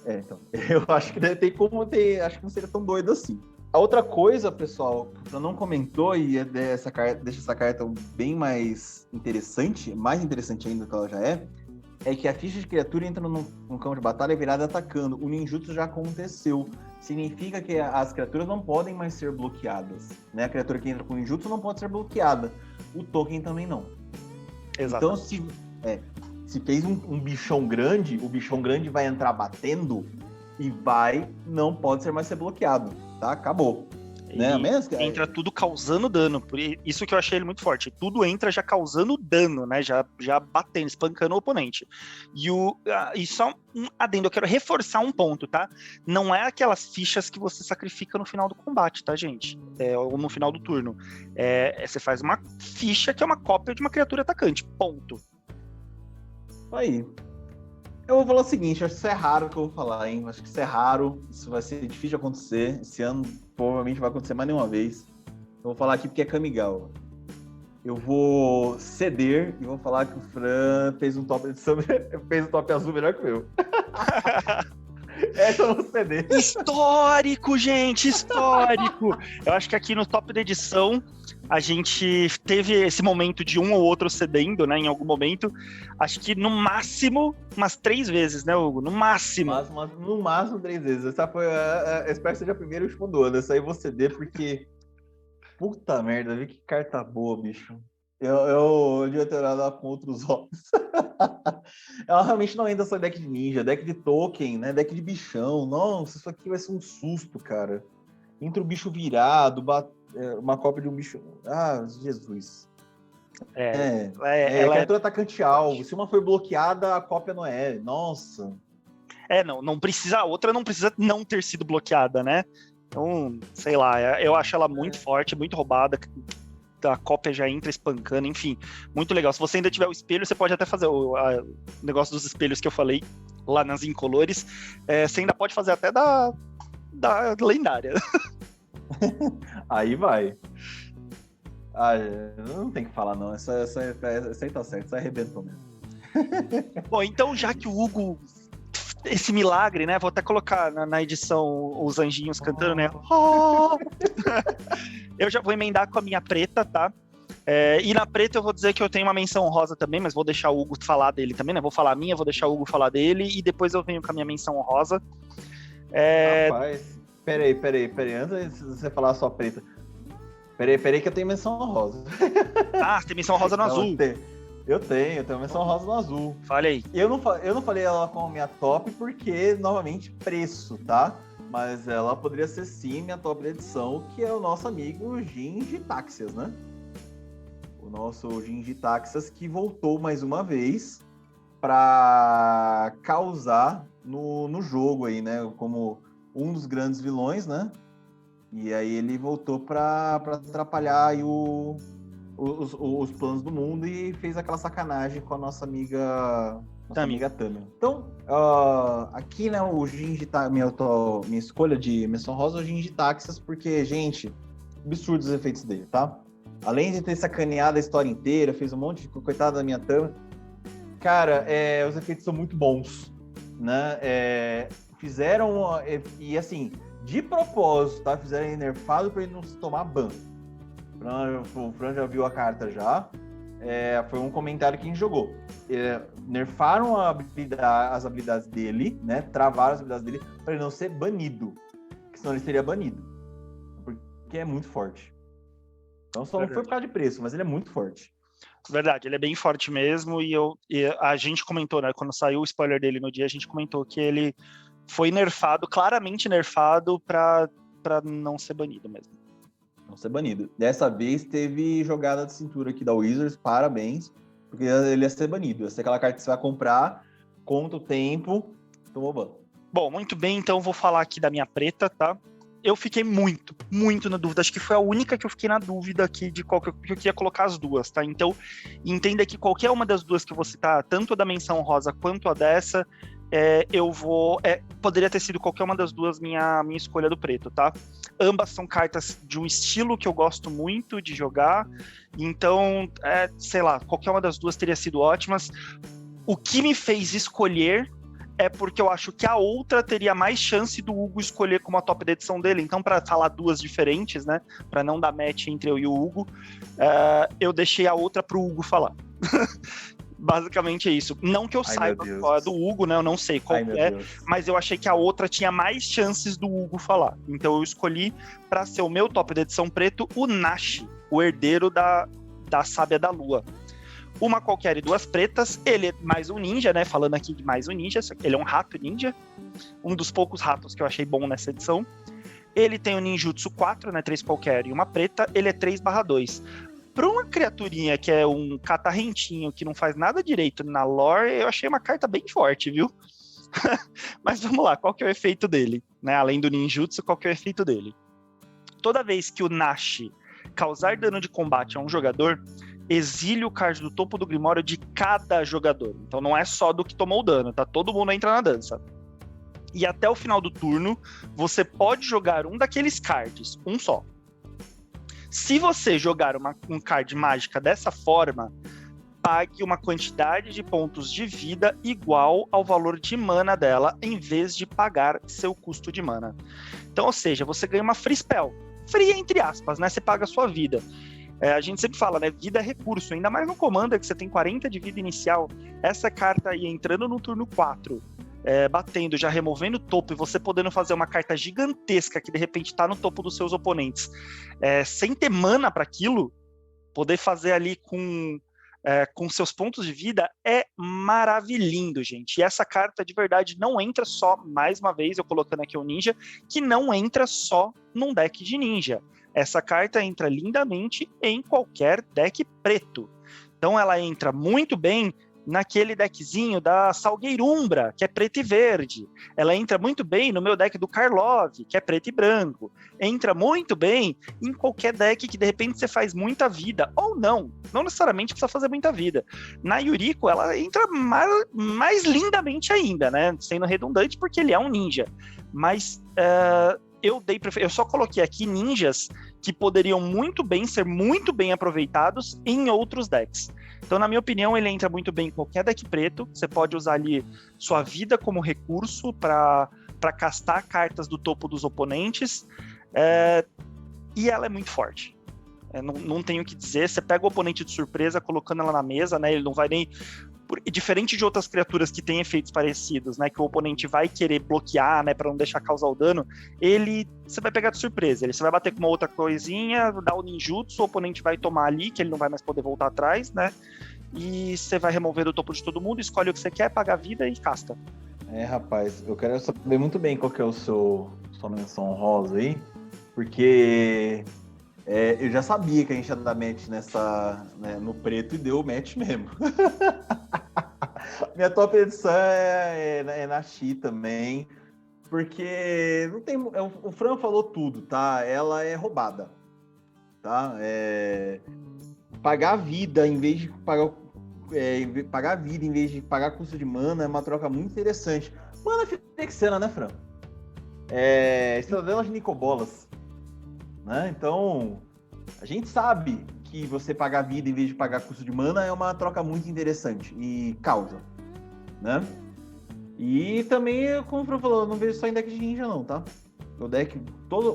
Então. Eu acho que tem como ter. Acho que não seria tão doido assim. A outra coisa, pessoal, que eu não comentou, e deixa essa carta bem mais interessante ainda do que ela já é que a ficha de criatura entra no campo de batalha virada atacando. O ninjutsu já aconteceu. Significa que as criaturas não podem mais ser bloqueadas. Né? A criatura que entra com ninjutsu não pode ser bloqueada. O token também não. Exatamente. Então, se fez um bichão grande, o bichão grande vai entrar batendo e não pode ser mais ser bloqueado, tá? Acabou. Né? Entra tudo causando dano, por isso que eu achei ele muito forte. Tudo entra já causando dano, né? Já batendo, espancando o oponente. E só um adendo, eu quero reforçar um ponto, tá? Não é aquelas fichas que você sacrifica no final do combate, tá, gente? Ou no final do turno. Você faz uma ficha que é uma cópia de uma criatura atacante, ponto. Aí. Eu vou falar o seguinte, acho que isso é raro que eu vou falar, hein? Acho que isso é raro, isso vai ser difícil de acontecer. Esse ano provavelmente vai acontecer mais nenhuma vez. Eu vou falar aqui porque é Kamigawa. Eu vou ceder e vou falar que o Fran fez um top azul melhor que o meu. Essa eu vou ceder. Histórico, gente, histórico! Eu acho que aqui no top da edição a gente teve esse momento de um ou outro cedendo, né, em algum momento. Acho que no máximo umas 3 vezes, né, Hugo? No máximo. No máximo 3 vezes. Essa foi espero que seja a primeira e última do ano. Essa aí eu vou ceder porque Puta merda, vê que carta boa, bicho. Eu devia ter olhado com outros olhos. Ela realmente não ainda só deck de ninja, deck de token, né? Deck de bichão. Nossa, isso aqui vai ser um susto, cara. Entre o bicho virado, uma cópia de um bicho. Ah, Jesus. Criatura atacante alvo. Se uma foi bloqueada, a cópia não é. Nossa. Não precisa, a outra não precisa não ter sido bloqueada, né? Então, sei lá, eu acho ela muito forte, muito roubada. A cópia já entra espancando, enfim, muito legal. Se você ainda tiver o espelho, você pode até fazer o negócio dos espelhos que eu falei lá nas incolores. Você ainda pode fazer até da lendária. Aí vai. Não tem que falar, não. Essa aí tá certo, essa arrebentou mesmo. Bom, então, já que o Hugo, esse milagre, né? Vou até colocar na edição os anjinhos cantando, né? Eu já vou emendar com a minha preta, tá? E na preta eu vou dizer que eu tenho uma menção honrosa também, mas vou deixar o Hugo falar dele também, né? Vou falar a minha, vou deixar o Hugo falar dele e depois eu venho com a minha menção honrosa. Rapaz, peraí. Antes de você falar a sua preta. Peraí que eu tenho menção honrosa. Ah, você tem menção honrosa no azul. Eu tenho menção rosa no azul. Fale aí. Eu não falei ela como minha top porque, novamente, preço, tá? Mas ela poderia ser sim minha top da edição, que é o nosso amigo Gingi Taxias, né? O nosso Gingi Taxias que voltou mais uma vez para causar no jogo aí, né? Como um dos grandes vilões, né? E aí ele voltou para atrapalhar aí os planos do mundo e fez aquela sacanagem com a nossa amiga Tami. Então, aqui, né, o Gingi minha escolha de menção rosa é o Gingi Taxias, porque, gente, absurdos os efeitos dele, tá? Além de ter sacaneado a história inteira, fez um monte de coitada da minha Tami, cara, os efeitos são muito bons, né? Fizeram, e assim, de propósito, tá? Fizeram ele nerfado pra ele não se tomar ban. O Fran já viu a carta já. Foi um comentário que a gente jogou. Nerfaram as habilidades dele, né? Travaram as habilidades dele para ele não ser banido. Porque senão ele seria banido. Porque é muito forte. Então só não foi por causa de preço, mas ele é muito forte. Verdade, ele é bem forte mesmo. E a gente comentou, né? Quando saiu o spoiler dele no dia, a gente comentou que ele foi nerfado, claramente nerfado, para não ser banido mesmo. Não ser banido. Dessa vez teve jogada de cintura aqui da Wizards, parabéns, porque ele ia ser banido. Ia ser aquela carta que você vai comprar, conta o tempo, tomou ban. Bom, muito bem, então vou falar aqui da minha preta, tá? Eu fiquei muito na dúvida, acho que foi a única que eu fiquei na dúvida aqui de qual que eu queria colocar as duas, tá? Então, entenda que qualquer uma das duas que eu vou citar, tanto a da menção rosa quanto a dessa, poderia ter sido qualquer uma das duas minha escolha do preto, tá? Ambas são cartas de um estilo que eu gosto muito de jogar, então, sei lá, qualquer uma das duas teria sido ótimas. O que me fez escolher é porque eu acho que a outra teria mais chance do Hugo escolher como a top da edição dele. Então, para falar duas diferentes, né, para não dar match entre eu e o Hugo, eu deixei a outra pro Hugo falar. Basicamente é isso. Não que eu saiba qual é do Hugo, né? Eu não sei qual mas eu achei que a outra tinha mais chances do Hugo falar. Então eu escolhi para ser o meu top da edição preto o Nashi, o herdeiro da Sábia da Lua. Uma qualquer e duas pretas. Ele é mais um ninja, né? Falando aqui de mais um ninja. Ele é um rato ninja. Um dos poucos ratos que eu achei bom nessa edição. Ele tem o Ninjutsu 4, né? 3 qualquer e uma preta. Ele é 3/2. Para uma criaturinha que é um catarrentinho que não faz nada direito na lore, eu achei uma carta bem forte, viu? Mas vamos lá, qual que é o efeito dele? Né? Além do ninjutsu, qual que é o efeito dele? Toda vez que o Nashi causar dano de combate a um jogador, exile o card do topo do Grimório de cada jogador. Então não é só do que tomou o dano, tá? Todo mundo entra na dança. E até o final do turno, você pode jogar um daqueles cards, um só. Se você jogar um card mágica dessa forma, pague uma quantidade de pontos de vida igual ao valor de mana dela, em vez de pagar seu custo de mana. Então, ou seja, você ganha uma free spell. Free entre aspas, né? Você paga a sua vida. A gente sempre fala, né? Vida é recurso. Ainda mais no Commander, que você tem 40 de vida inicial. Essa carta aí, entrando no turno 4, batendo, já removendo o topo, e você podendo fazer uma carta gigantesca que de repente tá no topo dos seus oponentes, sem ter mana para aquilo, poder fazer ali com seus pontos de vida é maravilhoso, gente. E essa carta de verdade não entra só, mais uma vez, eu colocando aqui o ninja, que não entra só num deck de ninja. Essa carta entra lindamente em qualquer deck preto. Então ela entra muito bem naquele deckzinho da Salgueirumbra, que é preto e verde. Ela entra muito bem no meu deck do Karlov, que é preto e branco. Entra muito bem em qualquer deck que de repente você faz muita vida, ou não necessariamente precisa fazer muita vida. Na Yuriko, ela entra mais lindamente ainda, né? Sendo redundante, porque ele é um ninja. Mas eu só coloquei aqui ninjas que poderiam muito bem ser muito bem aproveitados em outros decks. Então, na minha opinião, ele entra muito bem em qualquer deck preto. Você pode usar ali sua vida como recurso para castar cartas do topo dos oponentes. E ela é muito forte. Não tenho o que dizer. Você pega o oponente de surpresa, colocando ela na mesa, né? Ele não vai nem... Diferente de outras criaturas que têm efeitos parecidos, né, que o oponente vai querer bloquear, né, para não deixar causar o dano, você vai pegar de surpresa. Você vai bater com uma outra coisinha, dar o ninjutsu, o oponente vai tomar ali, que ele não vai mais poder voltar atrás, né, e você vai remover do topo de todo mundo, escolhe o que você quer, paga a vida e casta. Rapaz, eu quero saber muito bem qual que é sua menção honrosa aí, porque eu já sabia que a gente ia dar match no preto e deu match mesmo. Minha top edição é na Xi também, porque não tem, o Fran falou tudo, tá? Ela é roubada, tá? Pagar vida em vez de pagar vida em vez de pagar custo de mana é uma troca muito interessante. Mana Firexiana, né, Fran? Estradela de Nicobolas, né? Então, a gente sabe que você pagar vida em vez de pagar custo de mana é uma troca muito interessante e causa, né? E também, como o Fran falou, eu não vejo só em deck de ninja não, tá?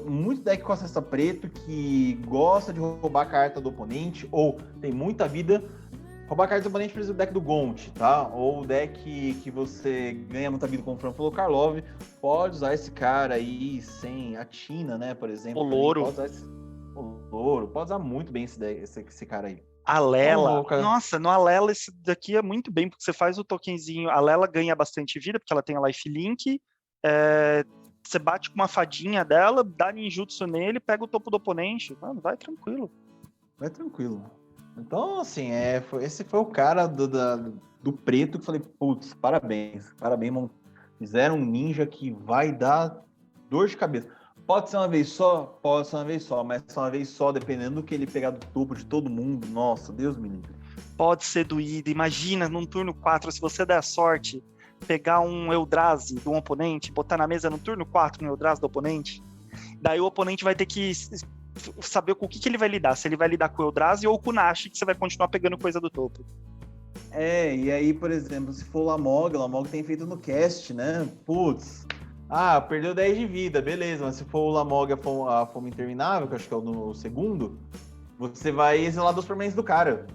Muito deck com acesso preto que gosta de roubar a carta do oponente ou tem muita vida. Roubar a carta do oponente, por exemplo, o deck do Gaunt, tá? Ou o deck que você ganha muita vida, como o Fran falou, Karlov, pode usar esse cara aí sem a Tina, né, por exemplo. O Louro. Pode usar muito bem esse cara aí. A Lela, nossa, no Alela esse daqui é muito bem, porque você faz o tokenzinho, a Lela ganha bastante vida, porque ela tem a lifelink, você bate com uma fadinha dela, dá ninjutsu nele, pega o topo do oponente, mano, vai tranquilo. Vai tranquilo. Então, assim, esse foi o cara do preto que eu falei, putz, parabéns, mano. Fizeram um ninja que vai dar dor de cabeça. Pode ser uma vez só, mas se uma vez só, dependendo do que ele pegar do topo de todo mundo, nossa, Deus me livre. Pode ser doído. Imagina, num turno 4, se você der a sorte, pegar um Eldrazi de um oponente, botar na mesa no turno 4 um Eldrazi do oponente, daí o oponente vai ter que saber com o que ele vai lidar, se ele vai lidar com o Eldrazi ou com o Nash, que você vai continuar pegando coisa do topo. E aí, por exemplo, se for o Lamog tem feito no cast, né? Putz... perdeu 10 de vida, beleza, mas se for o Lamog a Fome Interminável, que eu acho que é o segundo, você vai exilar 2 permanentes do cara,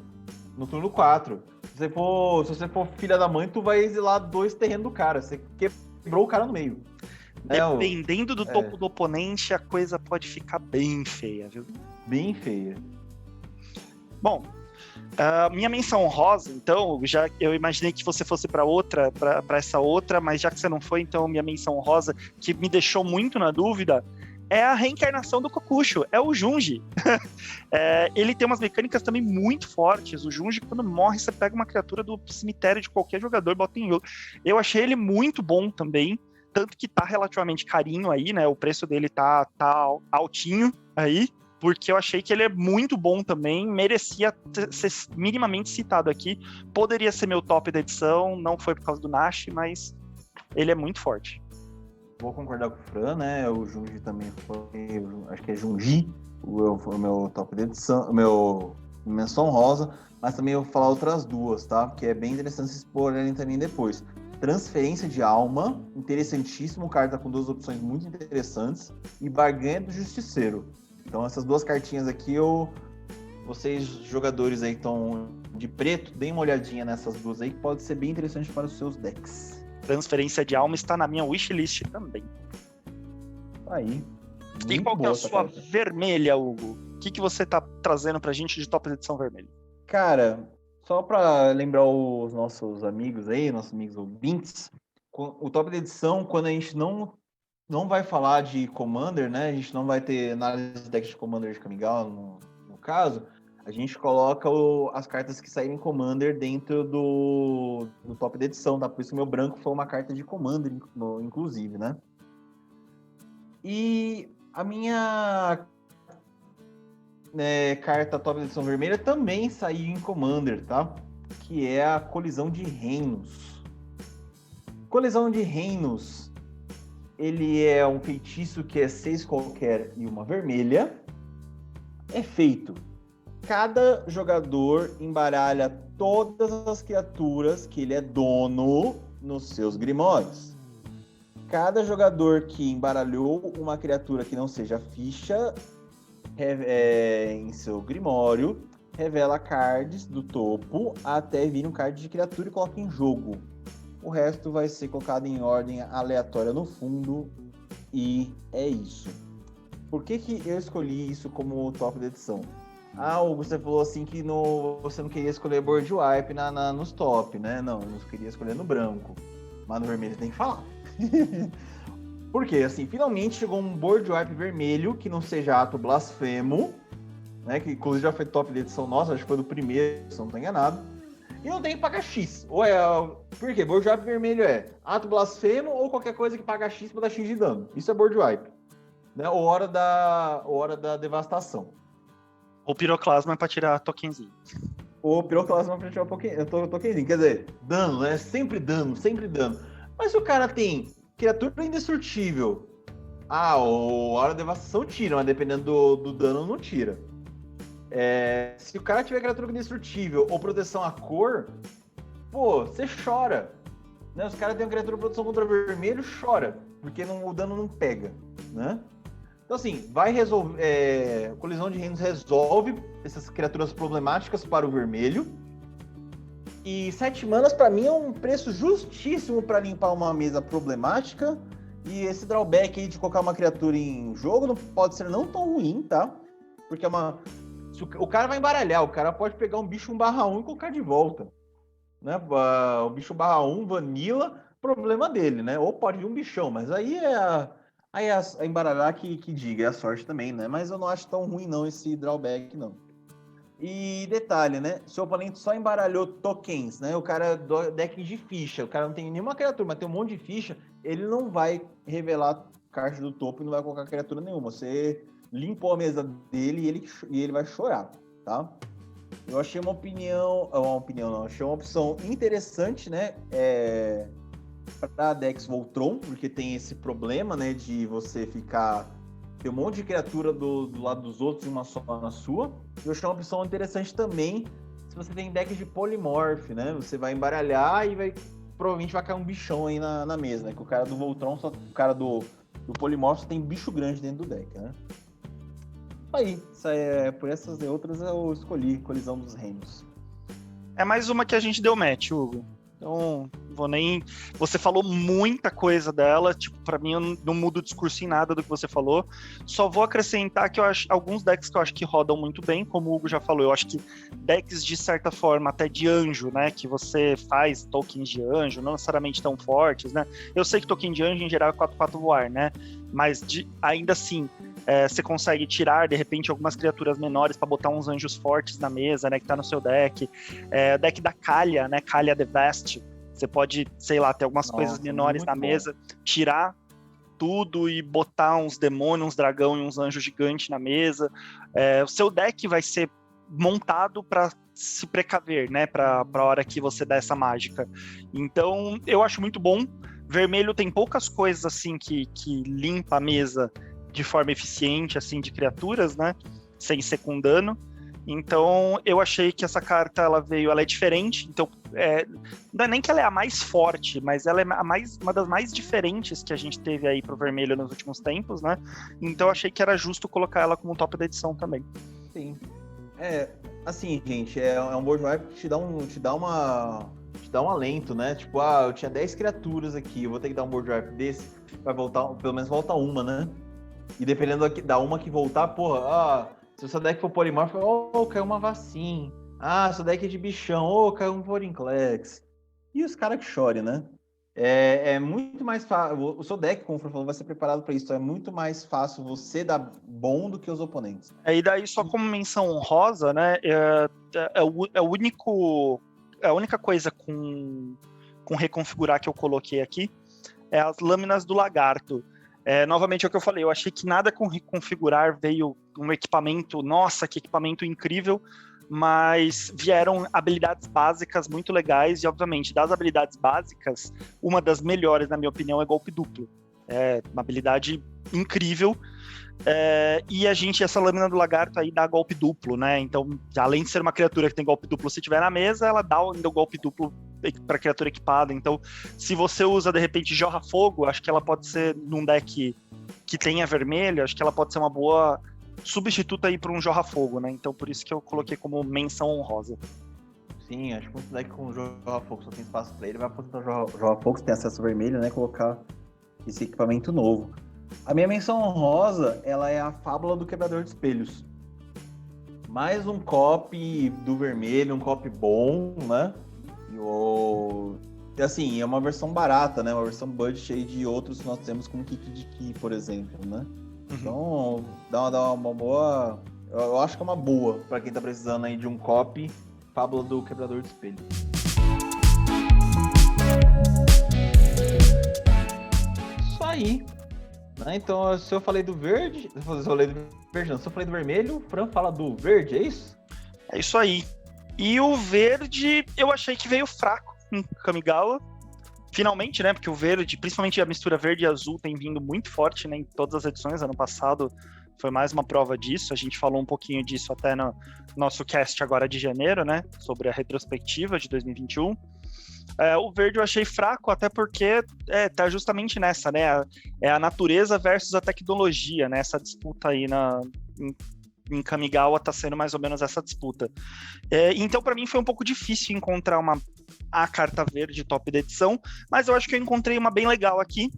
no turno 4. Se você for filha da mãe, tu vai exilar 2 terrenos do cara, você quebrou o cara no meio. Dependendo do topo do oponente, a coisa pode ficar bem feia, viu? Bem feia. Bom, minha menção honrosa, então, eu imaginei que você fosse para essa outra, mas já que você não foi, então minha menção honrosa, que me deixou muito na dúvida, é a reencarnação do Kokusho, é o Junji. Ele tem umas mecânicas também muito fortes. O Junji, quando morre, você pega uma criatura do cemitério de qualquer jogador e bota em jogo. Eu achei ele muito bom também, tanto que tá relativamente carinho aí, né? O preço dele tá altinho aí, porque eu achei que ele é muito bom também, merecia ser minimamente citado aqui. Poderia ser meu top da edição, não foi por causa do Nash, mas ele é muito forte. Vou concordar com o Fran, né? O Junji também foi, acho que é Junji, o meu top da edição, o meu menção rosa, mas também eu vou falar outras duas, tá? Porque é bem interessante vocês explorarem também depois. Transferência de Alma, interessantíssimo, carta com 2 opções muito interessantes, e Barganha do Justiceiro. Então essas 2 cartinhas aqui, vocês jogadores aí que estão de preto, deem uma olhadinha nessas 2 aí, que pode ser bem interessante para os seus decks. Transferência de Alma está na minha wishlist também. Aí. E qual que é a sua vermelha, Hugo? O que você tá trazendo pra gente de top de edição vermelha? Cara, só pra lembrar os nossos amigos aí, nossos amigos ouvintes, o top de edição, quando a gente não vai falar de Commander, né? A gente não vai ter análise de deck de Commander de Kamigawa, no caso, a gente coloca as cartas que saírem Commander dentro do top de edição, tá? Por isso que o meu branco foi uma carta de Commander, inclusive, né? E a minha carta top de edição vermelha também saiu em Commander, tá? Que é a Colisão de Reinos. Colisão de Reinos, ele é um feitiço que é 6 qualquer e uma vermelha. É feito. Cada jogador embaralha todas as criaturas que ele é dono nos seus grimórios. Cada jogador que embaralhou uma criatura que não seja ficha em seu grimório, revela cards do topo até vir um card de criatura e coloca em jogo. O resto vai ser colocado em ordem aleatória no fundo e é isso. Por que eu escolhi isso como top da edição? Você falou assim que você não queria escolher board wipe nos top, né? Não, eu não queria escolher no branco. Mas no vermelho tem que falar. Por quê? Assim, finalmente chegou um board wipe vermelho que não seja ato blasfemo, né? Que inclusive já foi top de edição nossa, acho que foi do primeiro, se eu não estou enganado. E não tem que pagar X. Por quê? Board wipe vermelho é ato blasfemo ou qualquer coisa que paga X para dar X de dano. Isso é board wipe. Né? Ou hora da devastação. Ou piroclasma para tirar tokenzinho. Ou piroclasma para tirar tokenzinho. Quer dizer, dano, né? Sempre dano, sempre dano. Mas se o cara tem criatura indestrutível, ou hora da devastação tira, mas dependendo do dano não tira. Se o cara tiver criatura indestrutível ou proteção à cor, pô, você chora. Né? Os caras têm uma criatura de proteção contra vermelho, chora, porque o dano não pega, né? Então assim, vai resolver. Colisão de Reinos resolve essas criaturas problemáticas para o vermelho. E 7 manas pra mim é um preço justíssimo para limpar uma mesa problemática. E esse drawback aí de colocar uma criatura em jogo não pode ser não tão ruim, tá? Porque o cara vai embaralhar, o cara pode pegar um bicho 1/1 e colocar de volta. Né? O bicho 1/1, vanilla, problema dele, né? Ou pode vir um bichão, mas aí é a embaralhar que diga, é a sorte também, né? Mas eu não acho tão ruim não esse drawback, não. E detalhe, né? Se o oponente só embaralhou tokens, né? O cara deck de ficha, o cara não tem nenhuma criatura, mas tem um monte de ficha, ele não vai revelar carta do topo e não vai colocar criatura nenhuma. Você limpou a mesa dele e ele vai chorar, tá? Eu achei achei uma opção interessante, né? Para decks Voltron, porque tem esse problema, né? De você ter um monte de criatura do lado dos outros e uma só na sua. Eu achei uma opção interessante também se você tem decks de Polymorph, né? Você vai embaralhar e provavelmente vai cair um bichão aí na mesa, né? Que o cara do Voltron, o cara do Polymorph só tem bicho grande dentro do deck, né? Aí, por essas e outras eu escolhi Colisão dos Reinos. É mais uma que a gente deu match, Hugo. Então, você falou muita coisa dela, tipo, pra mim eu não mudo o discurso em nada do que você falou. Só vou acrescentar que eu acho alguns decks que eu acho que rodam muito bem, como o Hugo já falou. Eu acho que decks de certa forma, até de anjo, né? Que você faz tokens de anjo, não necessariamente tão fortes, né? Eu sei que token de anjo em geral é 4/4 voar, né? Mas ainda assim, você consegue tirar, de repente, algumas criaturas menores para botar uns anjos fortes na mesa, né? Que tá no seu deck. O deck da Kaalia, né? Kaalia the Vast. Você pode, sei lá, ter algumas coisas menores na mesa, tirar tudo e botar uns demônios, uns dragão e uns anjos gigantes na mesa. O seu deck vai ser montado para se precaver, né? Para a hora que você dá essa mágica. Então, eu acho muito bom. Vermelho tem poucas coisas assim que limpa a mesa de forma eficiente, assim, de criaturas, né? Sem ser com dano. Então, eu achei que essa carta, ela é diferente. Então, não é nem que ela é a mais forte, mas ela é uma das mais diferentes que a gente teve aí pro vermelho nos últimos tempos, né? Então, eu achei que era justo colocar ela como top da edição também. Sim. Assim, gente, é um board wipe que te dá te dá um alento, né? Tipo, eu tinha 10 criaturas aqui, eu vou ter que dar um board wipe desse, vai voltar, pelo menos volta uma, né? E dependendo da uma que voltar, porra, se o seu deck for polimorfo, caiu uma Vacin. Se o seu deck é de bichão, caiu um Vorinclex. E os caras que chorem, né? É muito mais fácil. O seu deck, como o Fran falou, vai ser preparado para isso. É muito mais fácil você dar bom do que os oponentes. E daí, só como menção honrosa, né? A única coisa com reconfigurar que eu coloquei aqui é as lâminas do lagarto. Novamente é o que eu falei, eu achei que nada com reconfigurar veio um equipamento, nossa, que equipamento incrível, mas vieram habilidades básicas muito legais, e obviamente, das habilidades básicas, uma das melhores, na minha opinião, é golpe duplo. É uma habilidade incrível, e essa lâmina do lagarto aí dá golpe duplo, né? Então, além de ser uma criatura que tem golpe duplo, se tiver na mesa, ela dá ainda o golpe duplo para criatura equipada. Então, se você usa, de repente, Jorra Fogo, acho que ela pode ser, num deck que tenha vermelho, acho que ela pode ser uma boa substituta aí para um Jorra Fogo, né? Então, por isso que eu coloquei como menção honrosa. Sim, acho que muito deck com Jorra Fogo só tem espaço para ele, vai aposentar o Jorra Fogo, tem acesso vermelho, né? Colocar esse equipamento novo. A minha menção honrosa, ela é a Fábula do Quebrador de Espelhos. Mais um copy do vermelho, um copy bom, né? E assim, é uma versão barata, né? Uma versão budget aí de outros que nós temos, como Kiki de Ki, por exemplo, né? Então, dá uma boa... Eu acho que é uma boa para quem tá precisando aí de um copy, Fábula do Quebrador de Espelhos. Isso aí. Então, se eu falei do verde... Se eu falei do vermelho, o Fran fala do verde, é isso? É isso aí. E o verde, eu achei que veio fraco em Kamigawa. Finalmente, né? Porque o verde, principalmente a mistura verde e azul, tem vindo muito forte, né, em todas as edições. Ano passado foi mais uma prova disso. A gente falou um pouquinho disso até no nosso cast agora de janeiro, né? Sobre a retrospectiva de 2021. O verde eu achei fraco, até porque tá justamente nessa, né? É a natureza versus a tecnologia, né? Essa disputa aí em Kamigawa tá sendo mais ou menos essa disputa. Então, para mim, foi um pouco difícil encontrar a carta verde top da edição, mas eu acho que eu encontrei uma bem legal aqui,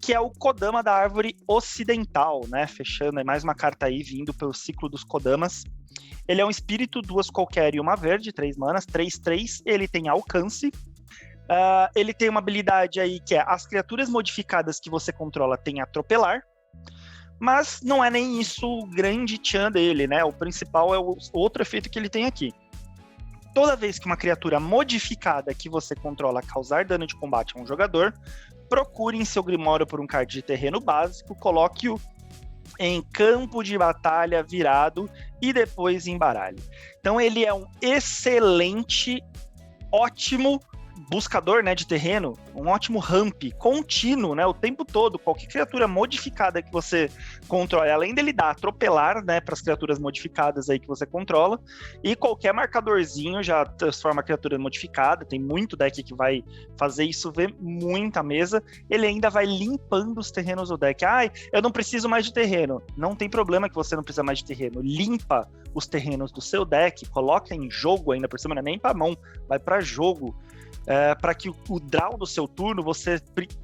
que é o Kodama da Árvore Ocidental, né? Fechando aí mais uma carta aí, vindo pelo ciclo dos Kodamas. Ele é um espírito, 2 qualquer e 1 verde, 3 manas, 3/3, ele tem alcance. Ele tem uma habilidade aí que é: as criaturas modificadas que você controla têm atropelar, mas não é nem isso o grande tchan dele, né? O principal é o outro efeito que ele tem aqui. Toda vez que uma criatura modificada que você controla causar dano de combate a um jogador, procure em seu Grimório por um card de terreno básico, coloque-o em campo de batalha virado e depois embaralhe. Então ele é um excelente, ótimo buscador, né, de terreno, um ótimo ramp contínuo, né, o tempo todo. Qualquer criatura modificada que você controle, além dele dar atropelar, né, para as criaturas modificadas aí que você controla, e qualquer marcadorzinho já transforma a criatura modificada. Tem muito deck que vai fazer isso, ver muita mesa. Ele ainda vai limpando os terrenos do deck. Eu não preciso mais de terreno. Não tem problema que você não precisa mais de terreno. Limpa os terrenos do seu deck, coloca em jogo ainda por cima, não é nem para mão, vai para jogo. Para que o draw do seu turno você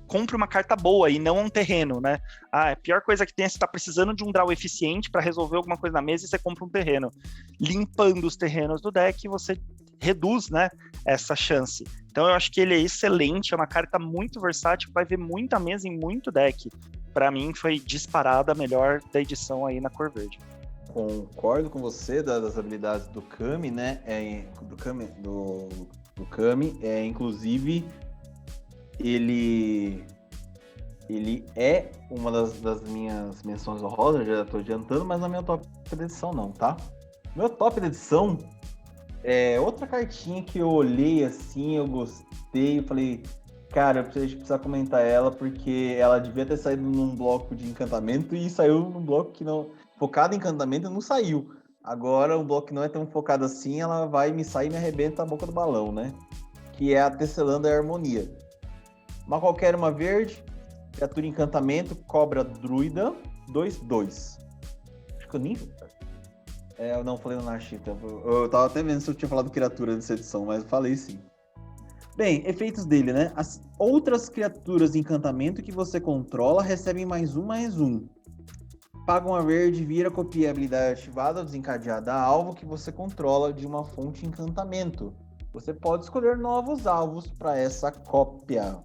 compre uma carta boa e não um terreno, né? A pior coisa que tem é você tá precisando de um draw eficiente para resolver alguma coisa na mesa e você compra um terreno. Limpando os terrenos do deck, você reduz, né, essa chance. Então eu acho que ele é excelente, é uma carta muito versátil, vai ver muita mesa em muito deck. Para mim foi disparada a melhor da edição aí na cor verde. Concordo com você das habilidades do Kami, né? Do Kami, inclusive ele é uma das minhas menções honrosas, já estou adiantando, mas não é meu top de edição não, tá? Meu top de edição é outra cartinha que eu olhei assim, eu gostei, eu falei, cara, a gente precisa comentar ela, porque ela devia ter saído num bloco de encantamento e saiu num bloco que não... focado em encantamento, não saiu. Agora, um bloco que não é tão focado assim, ela vai me sair e me arrebenta a boca do balão, né? Que é a Tecelã da Harmonia. Uma qualquer, uma verde, criatura encantamento, cobra druida, 2/2. Acho que eu nem... eu não falei no Narchita. Eu tava até vendo se eu tinha falado criatura nessa edição, mas eu falei sim. Bem, efeitos dele, né? As outras criaturas de encantamento que você controla recebem +1/+1. Paga uma verde, vira, copia a habilidade ativada ou desencadeada a alvo que você controla de uma fonte de encantamento. Você pode escolher novos alvos para essa cópia.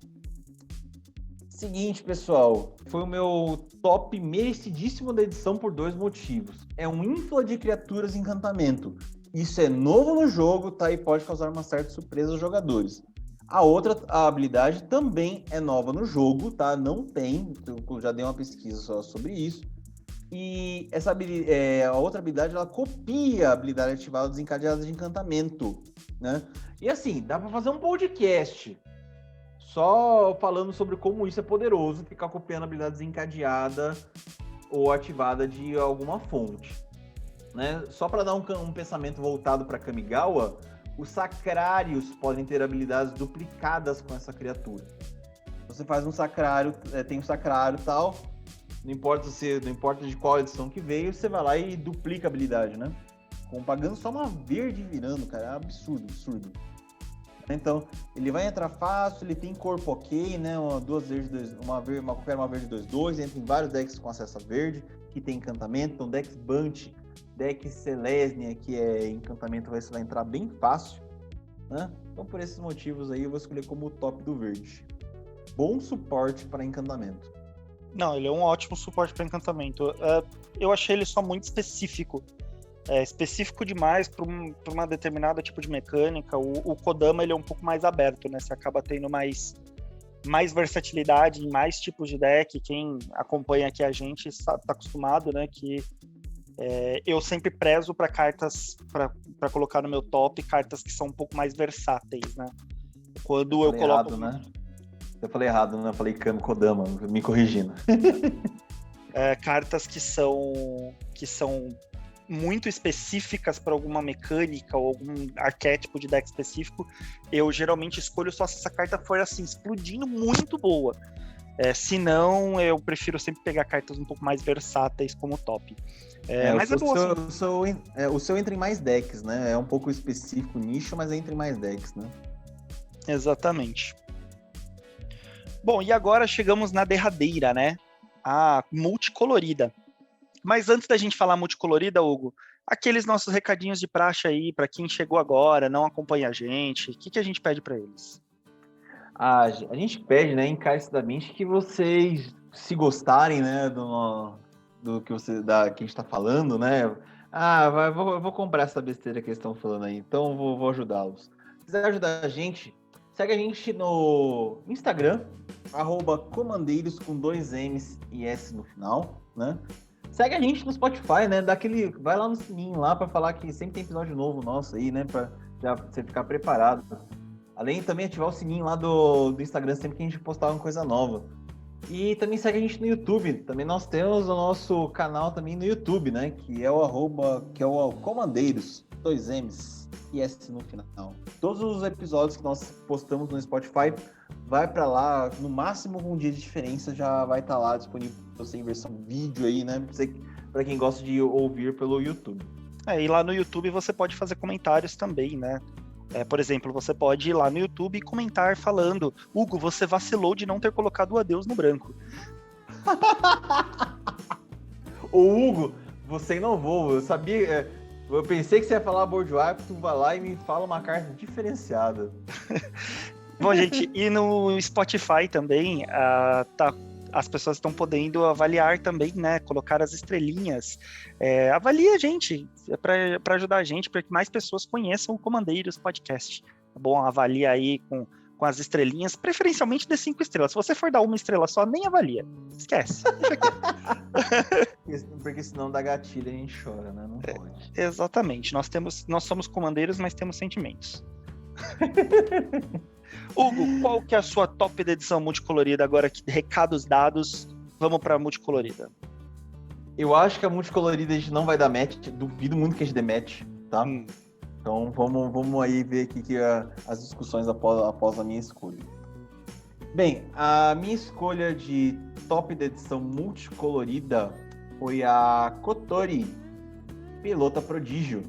Seguinte, pessoal, foi o meu top merecidíssimo da edição por 2 motivos. É um ínfula de criaturas de encantamento. Isso é novo no jogo, tá? E pode causar uma certa surpresa aos jogadores. A habilidade também é nova no jogo, tá? Não tem, eu já dei uma pesquisa só sobre isso. E a outra habilidade, ela copia a habilidade ativada desencadeada de encantamento, né? E assim, dá para fazer um podcast só falando sobre como isso é poderoso, ficar copiando a habilidade desencadeada ou ativada de alguma fonte, né? Só para dar um pensamento voltado para Kamigawa, os sacrários podem ter habilidades duplicadas com essa criatura. Você faz um sacrário, tem um sacrário e tal, não importa de qual edição que veio, você vai lá e duplica a habilidade, né? Pagando só uma verde virando, cara, é absurdo. Então, ele vai entrar fácil, ele tem corpo ok, né? Qualquer uma verde 2/2, entra em vários decks com acesso a verde, que tem encantamento, então decks Bunch, decks Selesnya, que é encantamento, você vai entrar bem fácil, né? Então, por esses motivos aí, eu vou escolher como o top do verde. Bom suporte para encantamento. Não, ele é um ótimo suporte para encantamento. Eu achei ele só muito específico. Específico demais para uma determinada tipo de mecânica. O Kodama, ele é um pouco mais aberto, né? Você acaba tendo mais versatilidade em mais tipos de deck. Quem acompanha aqui a gente está acostumado, né? Que eu sempre prezo para cartas, para colocar no meu top, cartas que são um pouco mais versáteis, né? Quando eu coloco... Errado, né? Eu falei errado, né? Eu falei Kodama, me corrigindo. Cartas que são muito específicas para alguma mecânica ou algum arquétipo de deck específico, eu geralmente escolho só se essa carta for assim, explodindo muito boa. Se não, eu prefiro sempre pegar cartas um pouco mais versáteis como top. Mas boa, o seu entra em mais decks, né? É um pouco específico, nicho, mas entra em mais decks, né? Exatamente. Bom, e agora chegamos na derradeira, né? A multicolorida. Mas antes da gente falar multicolorida, Hugo, aqueles nossos recadinhos de praxe aí, para quem chegou agora, não acompanha a gente, o que a gente pede para eles? A gente pede, né, encarecidamente, que vocês, se gostarem, né, do que que a gente está falando, né? Eu vou comprar essa besteira que eles estão falando aí, então vou ajudá-los. Se quiser ajudar a gente, segue a gente no Instagram, @comandeiros com 2 M's e S no final, né? Segue a gente no Spotify, né? Vai lá no sininho lá para falar que sempre tem episódio novo nosso aí, né? Para já você ficar preparado. Além de também ativar o sininho lá do Instagram sempre que a gente postar uma coisa nova. E também segue a gente no YouTube. Também nós temos o nosso canal também no YouTube, né? Que é o Comandeiros, 2 M's e S no final. Todos os episódios que nós postamos no Spotify vai para lá, no máximo um dia de diferença já vai estar lá disponível para você em versão vídeo aí, né? Para quem gosta de ouvir pelo YouTube. E lá no YouTube você pode fazer comentários também, né? Por exemplo, você pode ir lá no YouTube e comentar falando: Hugo, você vacilou de não ter colocado o adeus no branco. Ô Hugo, você inovou, eu sabia... Eu pensei que você ia falar Boardwipe, tu vai lá e me fala uma carta diferenciada. Bom, gente, e no Spotify também, as pessoas estão podendo avaliar também, né? Colocar as estrelinhas. Avalie a gente, para ajudar a gente, para que mais pessoas conheçam o Comandeiros Podcast. Tá bom? Avalie aí com as estrelinhas, preferencialmente de 5 estrelas. Se você for dar 1 estrela só, nem avalia. Esquece. Deixa aqui. Porque senão dá gatilho e a gente chora, né? Não pode. Exatamente. Nós somos comandeiros, mas temos sentimentos. Hugo, qual que é a sua top da edição multicolorida agora? Recados dados, vamos pra multicolorida. Eu acho que a multicolorida a gente não vai dar match, duvido muito que a gente dê match, tá? Então vamos aí ver aqui as discussões após a minha escolha. Bem, a minha escolha de top da edição multicolorida foi a Kotori, Pelota Prodígio.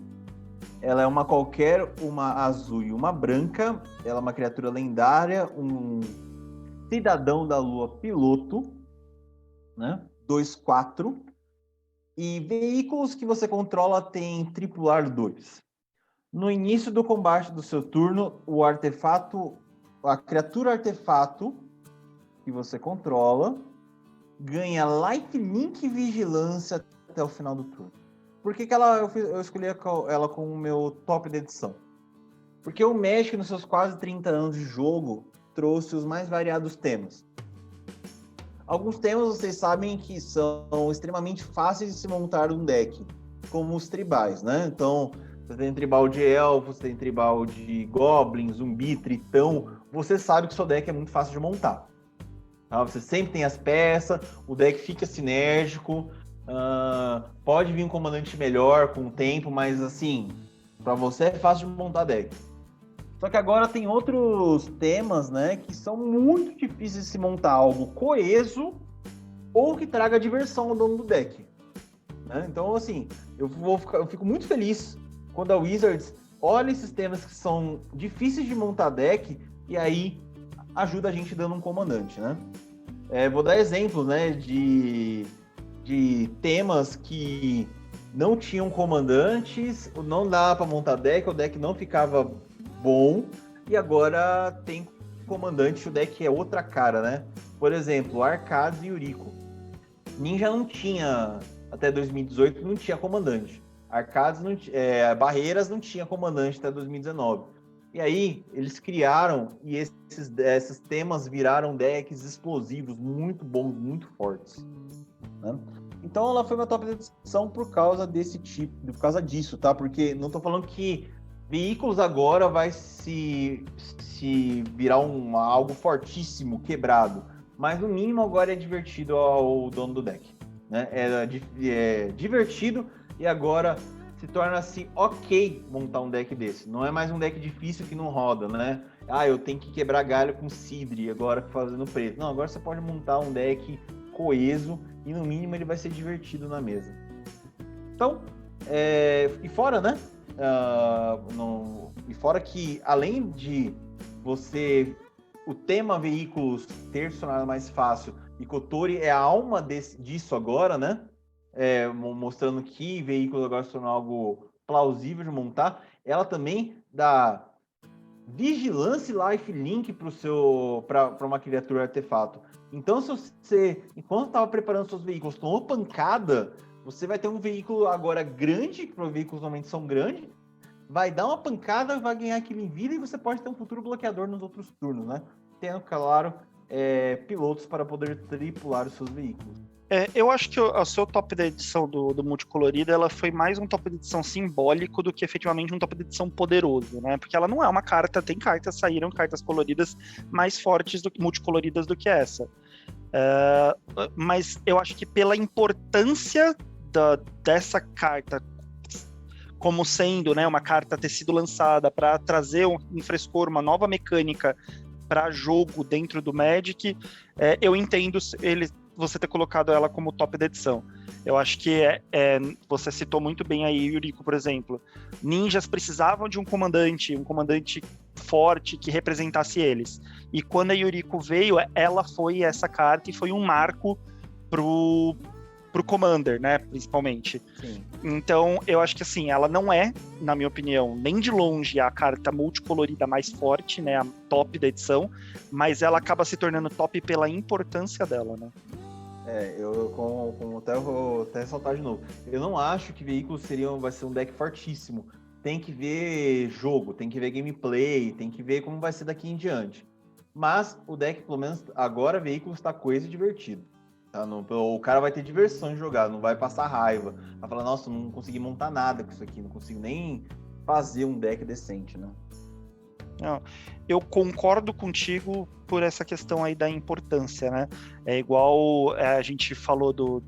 Ela é uma azul e uma branca. Ela é uma criatura lendária, um cidadão da lua piloto, né? 2/4. E veículos que você controla tem tripular 2. No início do combate do seu turno, a criatura artefato que você controla ganha lifelink e vigilância até o final do turno. Por que eu escolhi ela como o meu top da edição? Porque o Magic, nos seus quase 30 anos de jogo, trouxe os mais variados temas. Alguns temas vocês sabem que são extremamente fáceis de se montar um deck, como os tribais, né? Então, você tem tribal de elfos, você tem tribal de goblins, zumbi, tritão. Você sabe que seu deck é muito fácil de montar. Tá? Você sempre tem as peças, o deck fica sinérgico, pode vir um comandante melhor com o tempo, mas assim, para você é fácil de montar deck. Só que agora tem outros temas, né, que são muito difíceis de se montar algo coeso ou que traga diversão ao dono do deck. Né? Então, assim, eu fico muito feliz quando a Wizards olha esses temas que são difíceis de montar deck e aí ajuda a gente dando um comandante, né? Vou dar exemplos, né, de temas que não tinham comandantes, não dava para montar deck, o deck não ficava bom, e agora tem comandante, o deck é outra cara, né? Por exemplo, Arcades e Yuriko. Ninja não tinha, até 2018, não tinha comandante. Arcades, Barreiras não tinha comandante até 2019. E aí, eles criaram, e esses temas viraram decks explosivos, muito bons, muito fortes. Né? Então, ela foi uma top edição por causa disso, tá? Porque não tô falando que veículos agora vai se virar algo fortíssimo, quebrado. Mas no mínimo agora é divertido ao dono do deck. Né? É divertido e agora se torna-se ok montar um deck desse. Não é mais um deck difícil que não roda, né? Eu tenho que quebrar galho com Sidri agora fazendo preto. Não, agora você pode montar um deck coeso e no mínimo ele vai ser divertido na mesa. Então, e fora, né? E fora que, além de o tema veículos ter se tornado mais fácil, e Kotori é a alma disso agora, né? Mostrando que veículos agora se tornam algo plausível de montar, ela também dá vigilância e lifelink para uma criatura artefato. Então, se você, enquanto estava preparando seus veículos, tomou pancada, você vai ter um veículo agora grande, que os veículos normalmente são grandes, vai dar uma pancada, vai ganhar aquilo em vida e você pode ter um futuro bloqueador nos outros turnos, né? Tendo, claro, pilotos para poder tripular os seus veículos. Eu acho que o seu top da edição do Multicolorida, ela foi mais um top de edição simbólico do que efetivamente um top de edição poderoso, né? Porque ela não é uma carta, saíram cartas coloridas mais fortes, multicoloridas do que essa. Mas eu acho que pela importância dessa carta como sendo, né, uma carta ter sido lançada para trazer um frescor, uma nova mecânica para jogo dentro do Magic, eu entendo você ter colocado ela como top da edição. Eu acho que você citou muito bem aí, Yuriko, por exemplo. Ninjas precisavam de um comandante forte que representasse eles. E quando a Yuriko veio, ela foi essa carta e foi um marco pro Commander, né, principalmente. Sim. Então, eu acho que assim, ela não é, na minha opinião, nem de longe a carta multicolorida mais forte, né, a top da edição, mas ela acaba se tornando top pela importância dela, né. Eu vou até ressaltar de novo. Eu não acho que veículos vai ser um deck fortíssimo. Tem que ver jogo, tem que ver gameplay, tem que ver como vai ser daqui em diante. Mas o deck, pelo menos agora, veículos está coisa e divertido. Tá? O cara vai ter diversão de jogar, não vai passar raiva. Vai falar, nossa, não consegui montar nada com isso aqui, não consigo nem fazer um deck decente, né? Não, eu concordo contigo por essa questão aí da importância, né? É igual a gente falou do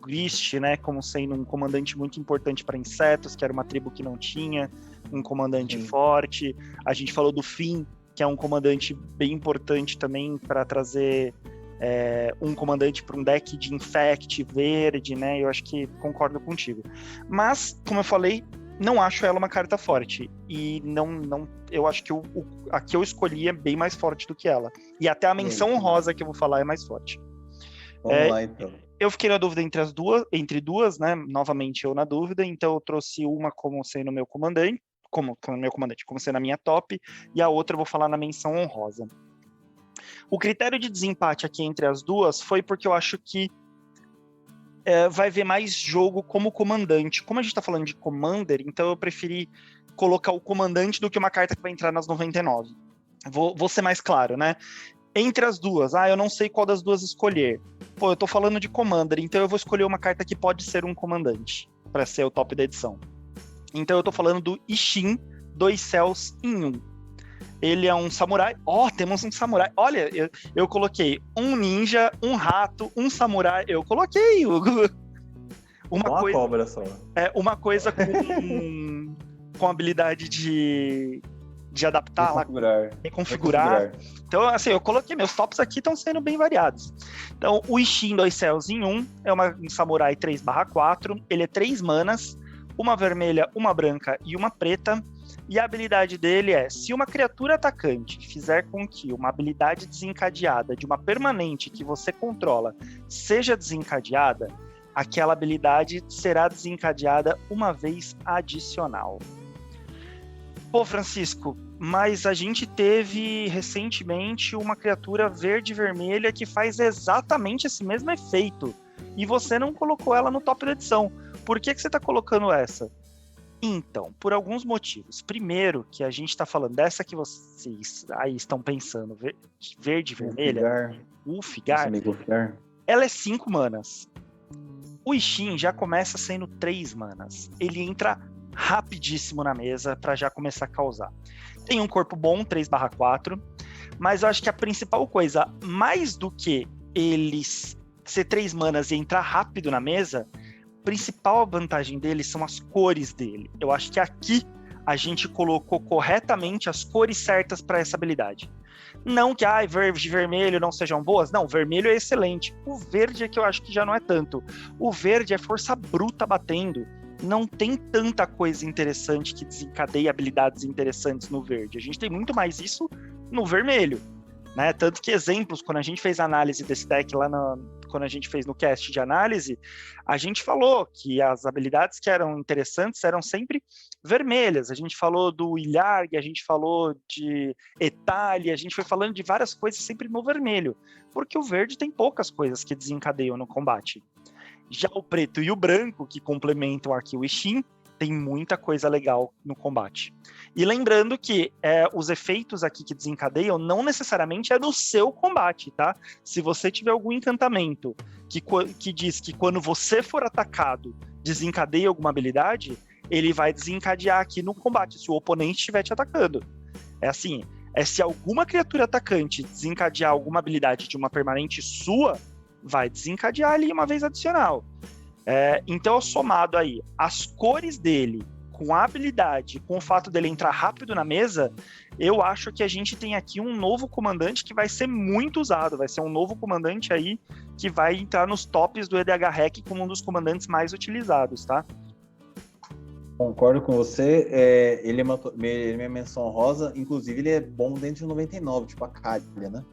Grist, né? Como sendo um comandante muito importante para insetos, que era uma tribo que não tinha um comandante forte. A gente falou do Finn, que é um comandante bem importante também para trazer um comandante para um deck de Infect verde, né? Eu acho que concordo contigo. Mas, como eu falei, não acho ela uma carta forte. E eu acho que a que eu escolhi é bem mais forte do que ela. E até a menção honrosa que eu vou falar é mais forte. Vamos lá, então. Eu fiquei na dúvida entre duas, né? Novamente eu na dúvida, então eu trouxe uma como sendo meu comandante, como sendo a minha top, e a outra eu vou falar na menção honrosa. O critério de desempate aqui entre as duas foi porque eu acho que vai ver mais jogo como comandante. Como a gente tá falando de Commander, então eu preferi colocar o comandante do que uma carta que vai entrar nas 99. Vou ser mais claro, né? Entre as duas, eu não sei qual das duas escolher. Pô, eu tô falando de Commander, então eu vou escolher uma carta que pode ser um comandante, para ser o top da edição. Então eu tô falando do Isshin, 2 céus em 1. Ele é um samurai. Temos um samurai. Olha, eu coloquei um ninja, um rato, um samurai. Eu coloquei, Hugo. Uma cobra só. Uma coisa com habilidade de adaptar reconfigurar. Então, assim, eu coloquei, meus tops aqui estão sendo bem variados. Então, o Isshin 2 céus em 1 é um samurai 3/4, ele é 3 manas, uma vermelha, uma branca e uma preta, e a habilidade dele é, se uma criatura atacante fizer com que uma habilidade desencadeada de uma permanente que você controla seja desencadeada, aquela habilidade será desencadeada uma vez adicional. Pô, Francisco, mas a gente teve recentemente uma criatura verde e vermelha que faz exatamente esse mesmo efeito. E você não colocou ela no top da edição. Por que você está colocando essa? Então, por alguns motivos. Primeiro, que a gente está falando dessa que vocês aí estão pensando, verde e vermelha, Ulfgar, ela é 5 manas. O Isshin já começa sendo 3 manas. Ele entra rapidíssimo na mesa para já começar a causar. Tem um corpo bom, 3/4, mas eu acho que a principal coisa, mais do que eles ser 3 manas e entrar rápido na mesa, a principal vantagem dele são as cores dele. Eu acho que aqui a gente colocou corretamente as cores certas para essa habilidade. Não que verde e vermelho não sejam boas, não, vermelho é excelente. O verde é que eu acho que já não é tanto. O verde é força bruta batendo. Não tem tanta coisa interessante que desencadeie habilidades interessantes no verde. A gente tem muito mais isso no vermelho, né? Tanto que exemplos, quando a gente fez a análise desse deck lá quando a gente fez no cast de análise, a gente falou que as habilidades que eram interessantes eram sempre vermelhas. A gente falou do Ilarg, a gente falou de Etali, a gente foi falando de várias coisas sempre no vermelho, porque o verde tem poucas coisas que desencadeiam no combate. Já o preto e o branco, que complementam aqui o Isshin, tem muita coisa legal no combate. E lembrando que os efeitos aqui que desencadeiam não necessariamente é do seu combate, tá? Se você tiver algum encantamento que diz que quando você for atacado desencadeia alguma habilidade, ele vai desencadear aqui no combate, se o oponente estiver te atacando. É assim, se alguma criatura atacante desencadear alguma habilidade de uma permanente sua, vai desencadear ali uma vez adicional. Então, somado aí, as cores dele, com a habilidade, com o fato dele entrar rápido na mesa, eu acho que a gente tem aqui um novo comandante que vai ser muito usado, vai ser um novo comandante aí que vai entrar nos tops do EDH Hack como um dos comandantes mais utilizados, tá? Concordo com você, ele é minha menção honrosa, inclusive ele é bom dentro de 99, tipo a Kállia, né?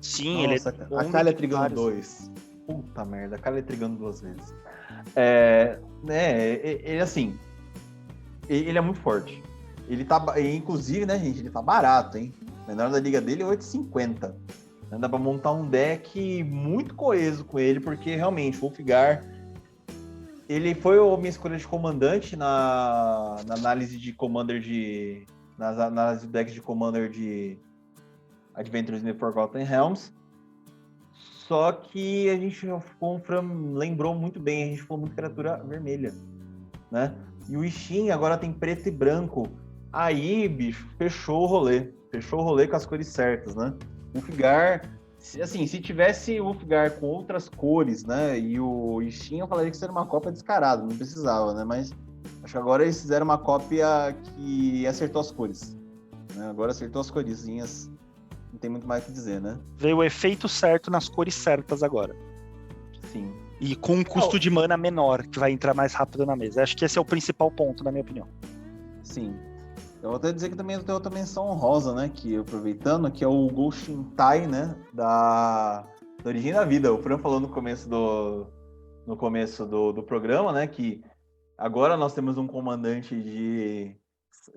Sim, nossa, ele é bom. A Kállia Trigando 2. Puta merda, a Kállia Trigando 2 vezes. Ele assim, ele é muito forte. Ele tá, inclusive, né, gente, ele tá barato, hein? O menor da liga dele é 8,50. Dá pra montar um deck muito coeso com ele, porque realmente o Ulfgar, ele foi a minha escolha de comandante na análise de Commander na análise do deck de Commander de Adventures in the Forgotten Realms. Só que a gente, como o Fran lembrou muito bem, a gente falou muito criatura vermelha, né? E o Isshin agora tem preto e branco. Aí, bicho, fechou o rolê com as cores certas, né? O Ulfgar, se tivesse o Ulfgar com outras cores, né? E o Isshin, eu falaria que seria uma cópia descarada, não precisava, né? Mas acho que agora eles fizeram uma cópia que acertou as cores, né? Agora acertou as coresinhas. Não tem muito mais o que dizer, né? Veio o efeito certo nas cores certas agora. Sim. E com um custo de mana menor, que vai entrar mais rápido na mesa. Acho que esse é o principal ponto, na minha opinião. Sim. Eu vou até dizer que também tem outra menção honrosa, né? Que aproveitando, que é o Goshintai, né? Da Origem da Vida. O Fran falou no começo do programa, né? Que agora nós temos um comandante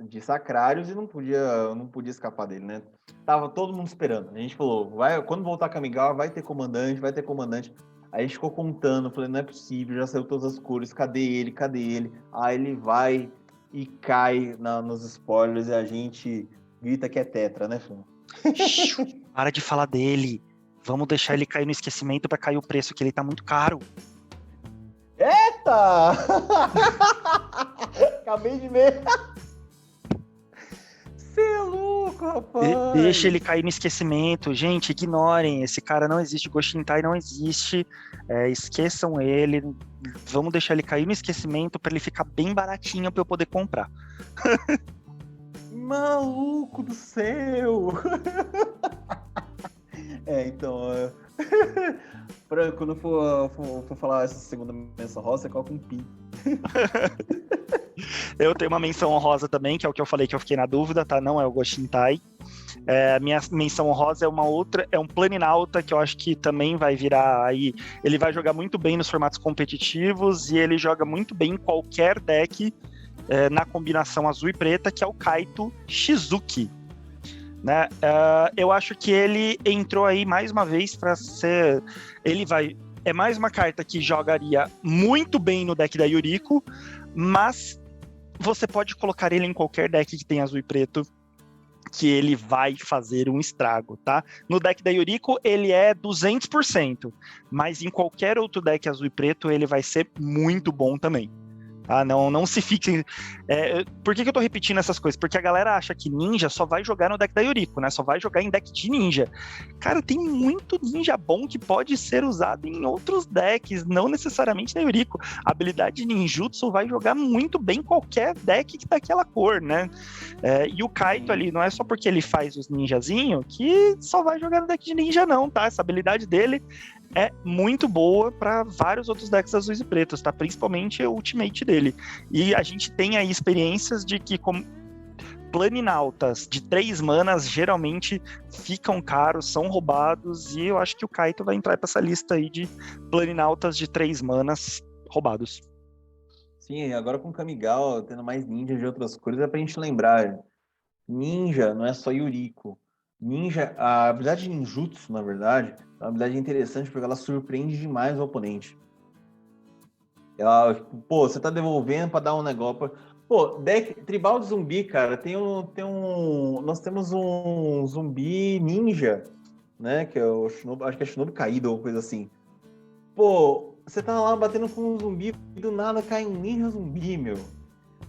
de Sacrários e não podia escapar dele, né? Tava todo mundo esperando. A gente falou, quando voltar a Kamigawa, vai ter comandante. Aí a gente ficou contando, falei, não é possível, já saiu todas as cores, cadê ele? Aí ele vai e cai nos spoilers e a gente grita que é tetra, né, Fran? Para de falar dele. Vamos deixar ele cair no esquecimento pra cair o preço, que ele tá muito caro. Eita! Acabei de ver. Você é louco, rapaz! Deixa ele cair no esquecimento. Gente, ignorem. Esse cara não existe. O Goshintai não existe. Esqueçam ele. Vamos deixar ele cair no esquecimento pra ele ficar bem baratinho pra eu poder comprar. Maluco do céu! Então... quando for falar essa segunda menção rosa, você coloca um pi. Eu tenho uma menção honrosa também, que é o que eu falei que eu fiquei na dúvida, tá? Não é o Goshintai. Minha menção honrosa é um Planinauta, que eu acho que também vai virar aí. Ele vai jogar muito bem nos formatos competitivos e ele joga muito bem em qualquer deck na combinação azul e preta, que é o Kaito Shizuki. Né? Eu acho que ele entrou aí mais uma vez para ser. É mais uma carta que jogaria muito bem no deck da Yuriko, mas você pode colocar ele em qualquer deck que tem azul e preto, que ele vai fazer um estrago, tá? No deck da Yuriko, ele é 200%, mas em qualquer outro deck azul e preto, ele vai ser muito bom também. Não se fixem. Por que eu tô repetindo essas coisas? Porque a galera acha que ninja só vai jogar no deck da Yuriko, né? Só vai jogar em deck de ninja. Cara, tem muito ninja bom que pode ser usado em outros decks, não necessariamente na Yuriko. A habilidade ninjutsu vai jogar muito bem em qualquer deck que tá aquela cor, né? E o Kaito ali, não é só porque ele faz os ninjazinhos que só vai jogar no deck de ninja, não, tá? Essa habilidade dele é muito boa para vários outros decks azuis e pretos, tá? Principalmente o ultimate dele. E a gente tem aí experiências de que Planinautas de 3 manas geralmente ficam caros, são roubados, e eu acho que o Kaito vai entrar para essa lista aí de Planinautas de 3 manas roubados. Sim, agora com Kamigawa, tendo mais ninjas de outras cores, é pra gente lembrar. Ninja não é só Yuriko. Ninja, a habilidade de ninjutsu, na verdade, é uma habilidade interessante porque ela surpreende demais o oponente. Ela, você tá devolvendo pra dar um negócio. Deck tribal de zumbi, cara, nós temos um zumbi ninja, né, que é o Shinobu, acho que é Shinobu Kaido ou coisa assim. Você tá lá batendo com um zumbi e do nada cai um ninja zumbi, meu.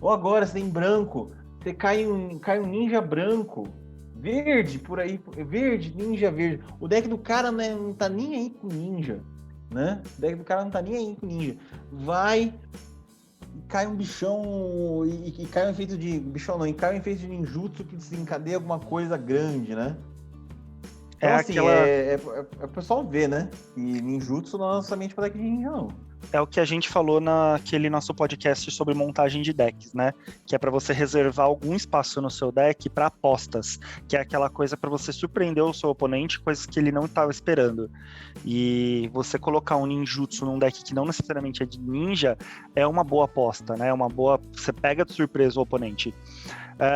Ou agora, você tem branco, você cai um ninja branco. Verde, por aí, verde, ninja verde. O deck do cara não tá nem aí com ninja, né? O deck do cara não tá nem aí com ninja. Vai, cai um bichão, e cai um efeito de... Bichão não, e cai um efeito de ninjutsu que desencadeia alguma coisa grande, né? Então, assim, o pessoal ver, né? E ninjutsu não é somente pra deck de ninja, não. É o que a gente falou naquele nosso podcast sobre montagem de decks, né? Que é para você reservar algum espaço no seu deck para apostas, que é aquela coisa para você surpreender o seu oponente, coisas que ele não estava esperando. E você colocar um ninjutsu num deck que não necessariamente é de ninja é uma boa aposta, né? Você pega de surpresa o oponente.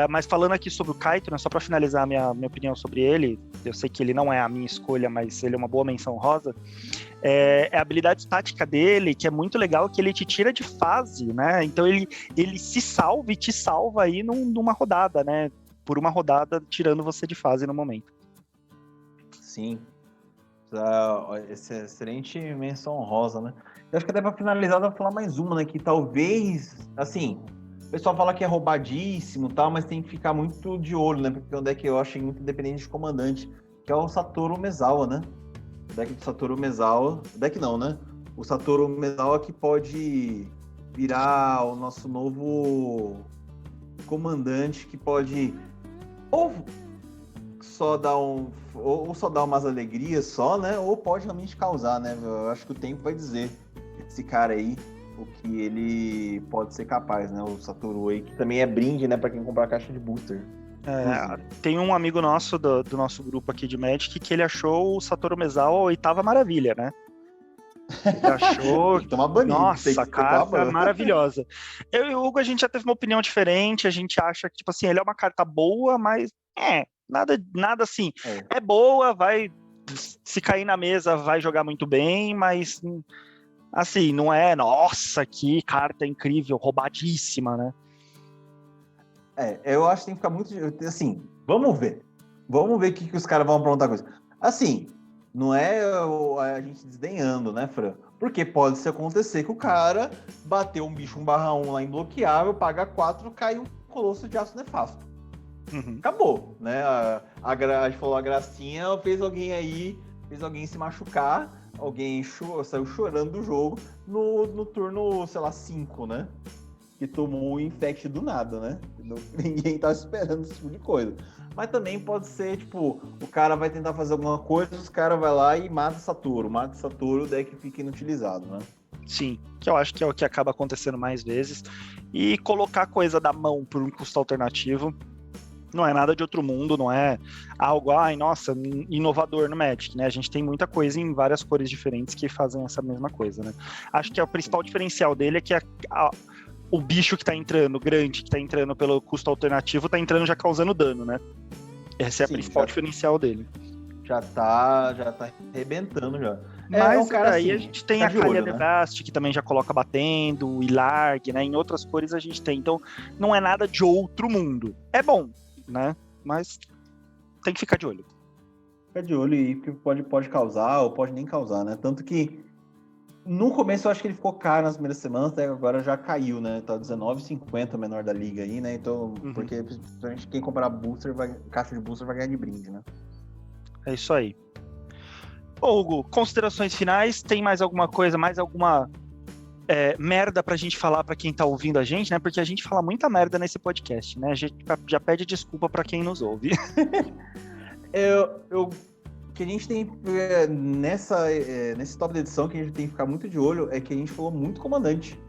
Mas falando aqui sobre o Kaito, né, só para finalizar a minha opinião sobre ele, eu sei que ele não é a minha escolha, mas ele é uma boa menção rosa. A habilidade estática dele, que é muito legal, que ele te tira de fase, né? Então ele se salva e te salva aí numa rodada, né? Por uma rodada, tirando você de fase no momento. Sim. Excelente menção honrosa, né? Eu acho que até para finalizar, eu vou falar mais uma, né? Que talvez, assim, o pessoal fala que é roubadíssimo e tal, mas tem que ficar muito de olho, né? Porque é um deck que eu acho muito dependente de comandante, que é o Satoru Mezawa, né? O deck do Satoru Mezawa... O deck não, né? O Satoru Mezawa que pode virar o nosso novo comandante, que pode ou só dar umas alegrias só, né? Ou pode realmente causar, né? Eu acho que o tempo vai dizer. esse cara aí, o que ele pode ser capaz, né? O Satoru aí, que também é brinde, né, pra quem comprar a caixa de booster. Tem um amigo nosso do nosso grupo aqui de Magic que ele achou o Satoru Mezawa a 8ª maravilha, né? Ele achou, nossa, a carta maravilhosa. Eu e o Hugo, a gente já teve uma opinião diferente, a gente acha que, tipo assim, ele é uma carta boa, mas nada assim. É boa, vai, se cair na mesa, vai jogar muito bem, mas, assim, não é, nossa, que carta incrível, roubadíssima, né? Eu acho que tem que ficar muito, assim, vamos ver o que os caras vão aprontar coisa. Assim, não é a gente desdenhando, né, Fran? Porque pode se acontecer que o cara bateu um bicho 1/1 lá imbloqueável, paga 4, cai um colosso de aço nefasto. Acabou, né? A gente falou a gracinha, fez alguém se machucar, alguém saiu chorando do jogo no turno, sei lá, 5, né? Que tomou o infect do nada, né? Ninguém tá esperando esse tipo de coisa. Mas também pode ser, tipo, o cara vai tentar fazer alguma coisa, os caras vai lá e mata Satoru, o deck fica inutilizado, né? Sim, que eu acho que é o que acaba acontecendo mais vezes. E colocar coisa da mão por um custo alternativo não é nada de outro mundo, não é algo, nossa, inovador no Magic, né? A gente tem muita coisa em várias cores diferentes que fazem essa mesma coisa, né? Acho que o principal diferencial dele é que o bicho que tá entrando, grande, que tá entrando pelo custo alternativo, tá entrando já causando dano, né? Esse é o principal diferencial dele. Já tá arrebentando já. Mas aí a gente tem a Kaalia Nevast, que também já coloca batendo, o Ilarg, né? Em outras cores a gente tem. Então, não é nada de outro mundo. É bom, né? Mas tem que ficar de olho. Fica de olho aí, porque pode causar ou pode nem causar, né? Tanto que no começo eu acho que ele ficou caro nas primeiras semanas, até agora já caiu, né? Tá R$19,50 o menor da liga aí, né? Então, porque principalmente quem comprar caixa de booster vai ganhar de brinde, né? É isso aí. Ô, Hugo, considerações finais? Tem mais alguma coisa, mais alguma merda pra gente falar pra quem tá ouvindo a gente, né? Porque a gente fala muita merda nesse podcast, né? A gente já pede desculpa pra quem nos ouve. O que a gente tem nesse top da edição que a gente tem que ficar muito de olho é que a gente falou muito comandante.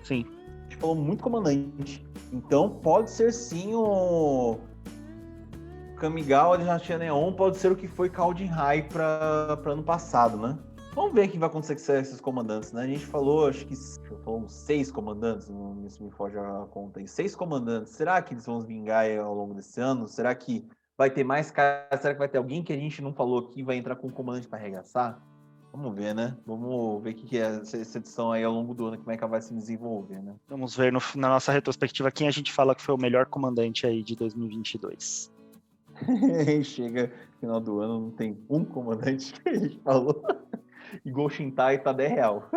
Sim. A gente falou muito comandante. Então pode ser sim o Kamigawa de Dinastia Neon, pode ser o que foi Kaldin High para ano passado, né? Vamos ver o que vai acontecer com esses comandantes, né? A gente falou, acho que uns 6 comandantes, não se me foge a conta aí. 6 comandantes. Será que eles vão vingar ao longo desse ano? Será que vai ter mais caras? Será que vai ter alguém que a gente não falou aqui vai entrar com um comandante para arregaçar? Vamos ver, né? Vamos ver o que é essa edição aí ao longo do ano, como é que ela vai se desenvolver, né? Vamos ver na nossa retrospectiva quem a gente fala que foi o melhor comandante aí de 2022. Chega no final do ano, não tem um comandante que a gente falou. E Goshintai tá 10 real.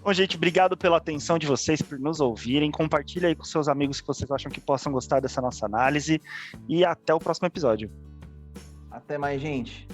Bom, gente, obrigado pela atenção de vocês, por nos ouvirem. Compartilha aí com seus amigos que vocês acham que possam gostar dessa nossa análise. E até o próximo episódio. Até mais, gente.